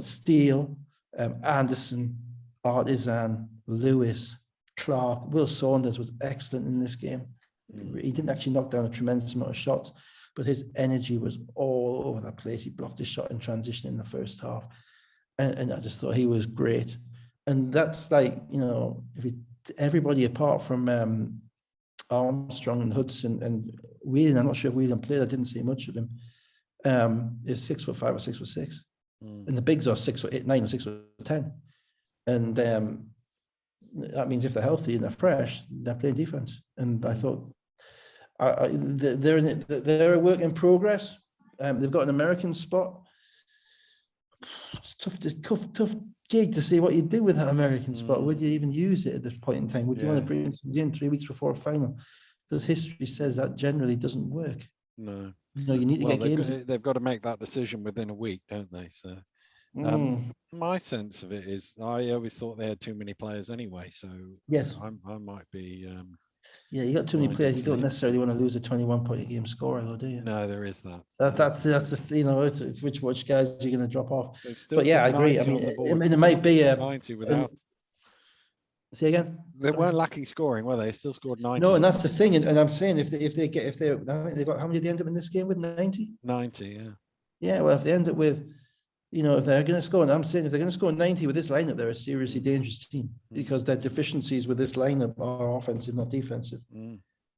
Steele, Anderson, Artisan, Lewis, Clark, Will Saunders was excellent in this game. He didn't actually knock down a tremendous amount of shots, but his energy was all over that place. He blocked his shot in transition in the first half, and I just thought he was great. And that's like, everybody apart from Armstrong and Hudson and Whelan, I'm not sure if Whelan played, I didn't see much of him, is 6'5" or 6'6". And the bigs are 6'9" or 6'10". And that means if they're healthy and they're fresh, they're playing defense. And I thought they're a work in progress. They've got an American spot. It's tough gig to see what you do with that American spot. Would you even use it at this point in time? Would you want to bring somebody in 3 weeks before a final? Because history says that generally doesn't work. No. You need to get games. They've got to make that decision within a week, don't they? So my sense of it is I always thought they had too many players anyway. So yes, I might be. You got too many players. You don't necessarily want to lose a 21-point a game scorer, though, do you? No, there is that. That's the it's which guys you're going to drop off. But yeah, I agree. I mean, it might be 90 without. Say again. They weren't lacking scoring, were they? They still scored 90. No, and that's the thing. And I'm saying if they got, how many did they end up in this game with? 90. 90, yeah. Yeah, well, if they end up with, if they're going to score, and I'm saying if they're going to score 90 with this lineup, they're a seriously dangerous team because their deficiencies with this lineup are offensive, not defensive.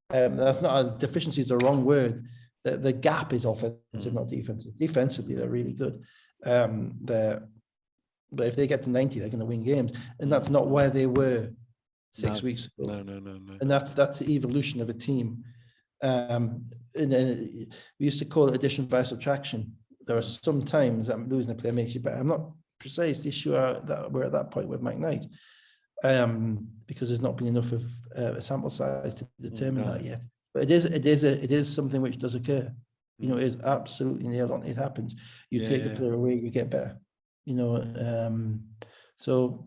That's not a deficiency is the wrong word. The gap is offensive, not defensive. Defensively, they're really good. But if they get to 90, they're going to win games, and that's not where they were 6 weeks ago. No. And that's the evolution of a team. And we used to call it addition by subtraction. There are some times that losing a player makes you better. I'm not precisely sure that we're at that point with McKnight, because there's not been enough of a sample size to determine that yet. But it is something which does occur. It is absolutely nailed on. It happens. You take a player away, you get better. So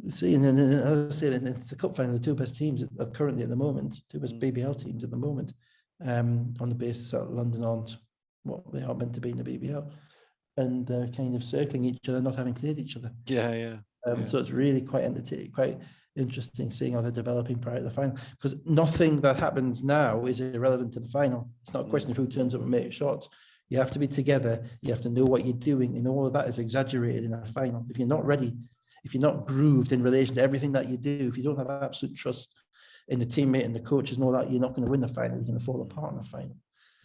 see, and then as I said, it's the cup final. The two best teams are currently at the moment, two best BBL teams at the moment, on the basis that London aren't what they are meant to be in the BBL, and they're kind of circling each other, not having played each other. So it's really quite entertaining, quite interesting seeing how they're developing prior to the final, because nothing that happens now is irrelevant to the final. It's not a question of who turns up and makes shots. You have to be together. You have to know what you're doing, and all of that is exaggerated in a final. If you're not ready, if you're not grooved in relation to everything that you do, if you don't have absolute trust in the teammate and the coaches and all that, you're not going to win the final. You're going to fall apart in the final.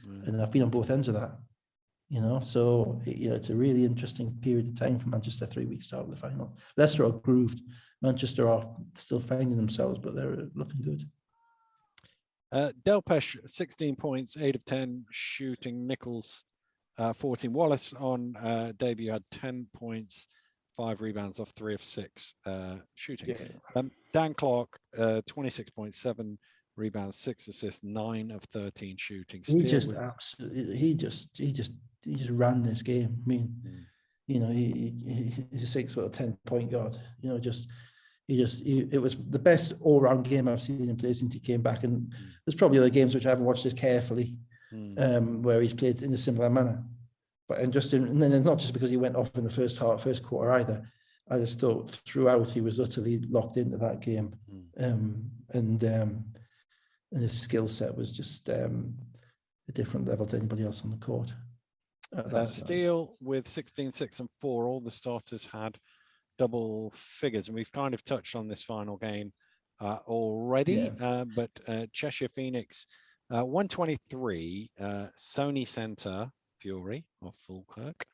And I've been on both ends of that, So it's a really interesting period of time for Manchester. 3 weeks start of the final. Leicester are grooved. Manchester are still finding themselves, but they're looking good. Delpesh, 16 points, 8 of 10 shooting. Nichols, 14. Wallace on debut had 10 points, 5 rebounds off 3 of 6 shooting. Dan Clark, 26 points, 7 rebounds, 6 assists, 9 of 13 shooting. He just ran this game. I mean, he's a 6'10" point guard. It was the best all-round game I've seen him play since he came back. And there's probably other games which I haven't watched as carefully, where he's played in a similar manner. But and then not just because he went off in the first quarter either. I just thought throughout he was utterly locked into that game, and his skill set was just a different level to anybody else on the court. Steel with 16, 6 and 4. All the starters had double figures, and we've kind of touched on this final game already. But Cheshire Phoenix 123, Sony Centre Fury of Falkirk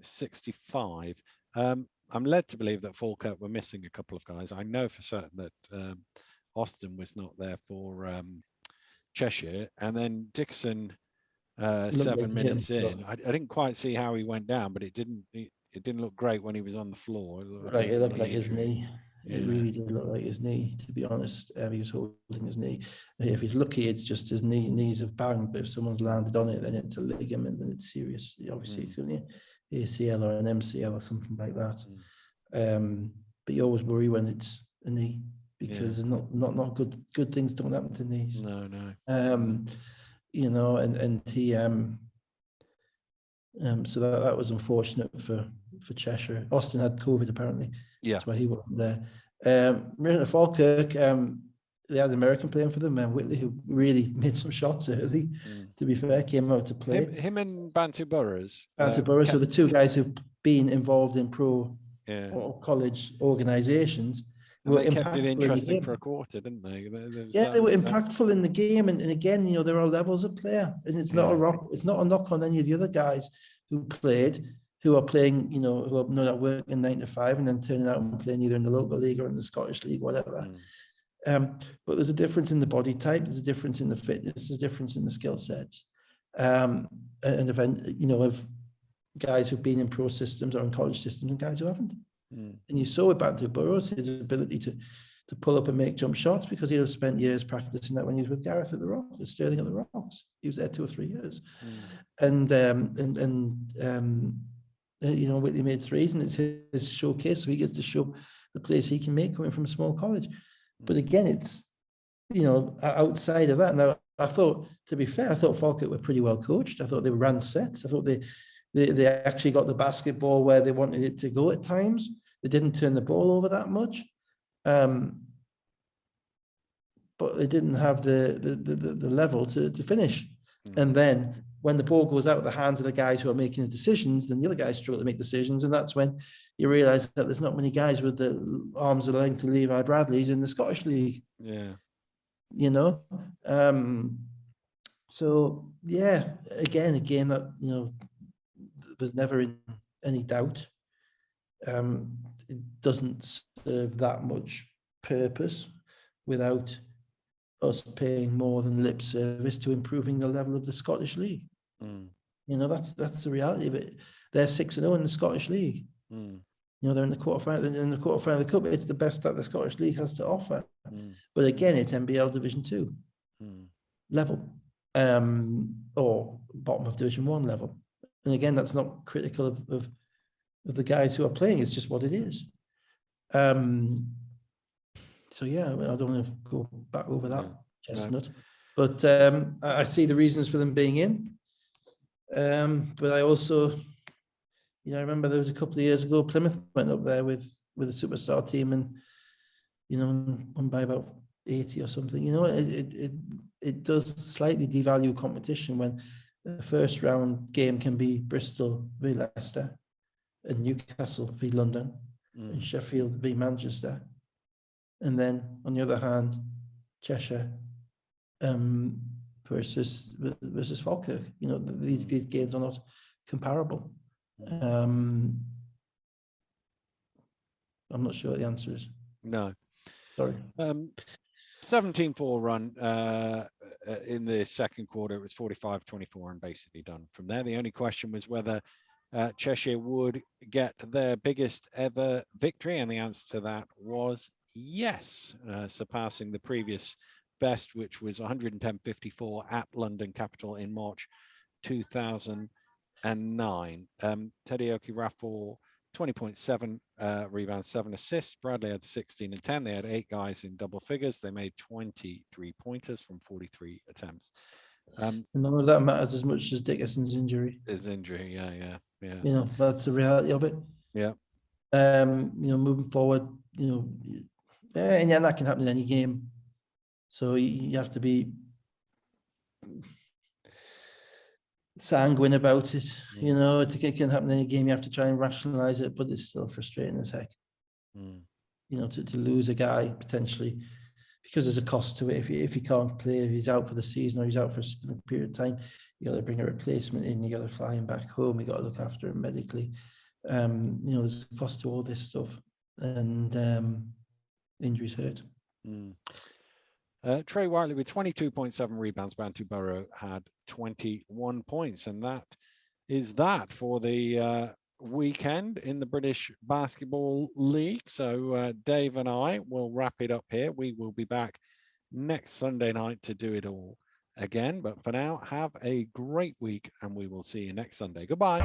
65. I'm led to believe that Falkirk were missing a couple of guys. I know for certain that Austin was not there for Cheshire, and then Dixon 7 minutes in. I didn't quite see how he went down, but it didn't look great when he was on the floor. It looked like his knee. Yeah. It really did look like his knee, to be honest. He was holding his knee. If he's lucky, it's just his knees have banged, but if someone's landed on it, then it's a ligament, then it's serious. Obviously, it's only an ACL or an MCL or something like that. But you always worry when it's a knee, because not good things don't happen to knees. No. You know, and he so that was unfortunate for Cheshire. Austin had COVID apparently. Yeah, that's why he wasn't there. Falkirk, they had an American playing for them, Whitley, who really made some shots early. To be fair, came out to play. Him and Bantu Burrows. Bantu Burrows are the two guys who've been involved in pro or college organisations. They kept it interesting for a quarter, didn't they? They were impactful in the game, and again, you know, there are levels of player, and it's not it's not a knock on any of the other guys who are playing, you know, who are not working 9 to 5 and then turning out and playing either in the local league or in the Scottish league, whatever. But there's a difference in the body type, there's a difference in the fitness, there's a difference in the skill sets, and of guys who've been in pro systems or in college systems and guys who haven't. And you saw with Bantu Burrows his ability to pull up and make jump shots, because he'd have spent years practicing that when he was with Gareth at the Rocks, with Sterling at the Rocks. He was there 2 or 3 years, and you know, Whitley made threes, and it's his showcase, so he gets to show the plays he can make coming from a small college. But again, it's, you know, outside of that. Now, I thought, to be fair, I thought Falkirk were pretty well coached. I thought they ran sets. I thought they actually got the basketball where they wanted it to go at times. They didn't turn the ball over that much, but they didn't have the level to finish. And then when the ball goes out of the hands of the guys who are making the decisions, then the other guys struggle to make decisions, and that's when you realise that there's not many guys with the arms of the length of Levi Bradley's in the Scottish League. Yeah, you know. So yeah, again, a game that, you know, was never in any doubt. It doesn't serve that much purpose without us paying more than lip service to improving the level of the Scottish League. You know, that's the reality of it. They're 6-0 in the Scottish League. You know, they're in the quarterfinal. In the quarterfinal of the cup, it's the best that the Scottish League has to offer. But again, it's NBL Division 2 level, or bottom of Division 1 level. And again, that's not critical of the guys who are playing. It's just what it is. So yeah, I don't want to go back over that chestnut, but I see the reasons for them being in. But I also, you know, I remember there was a couple of years ago, Plymouth went up there with a superstar team, and, you know, won by about 80 or something. You know, it does slightly devalue competition when the first round game can be Bristol v Leicester, and Newcastle v London, and Sheffield v Manchester, and then on the other hand, Cheshire versus Falkirk. You know, these games are not comparable. I'm not sure what the answer is. No. Sorry. 17-4 run in the second quarter. It was 45-24 and basically done from there. The only question was whether Cheshire would get their biggest ever victory, and the answer to that was yes, surpassing the previous best, which was 110-54 at London Capital in March 2009. Teddy Raffle, 20.7 rebounds, 7 assists. Bradley had 16 and 10. They had 8 guys in double figures. They made 23 pointers from 43 attempts. None of that matters as much as Dickerson's injury. His injury, yeah. You know, that's the reality of it. Yeah. You know, moving forward, you know, and yeah, that can happen in any game. So you have to be, sanguine about it. You know, it can happen in a game. You have to try and rationalize it, but it's still frustrating as heck. You know, to lose a guy potentially because there's a cost to it. If he can't play, if he's out for the season or he's out for a significant period of time, you got to bring a replacement in. You got to fly him back home. You got to look after him medically. You know, there's a cost to all this stuff, and injuries hurt. Trey Whiteley with 22.7 rebounds. Bantuborough had 21 points, and that is that for the weekend in the British Basketball League. So Dave and I will wrap it up here. We will be back next Sunday night to do it all again. But for now, have a great week, and we will see you next Sunday. Goodbye.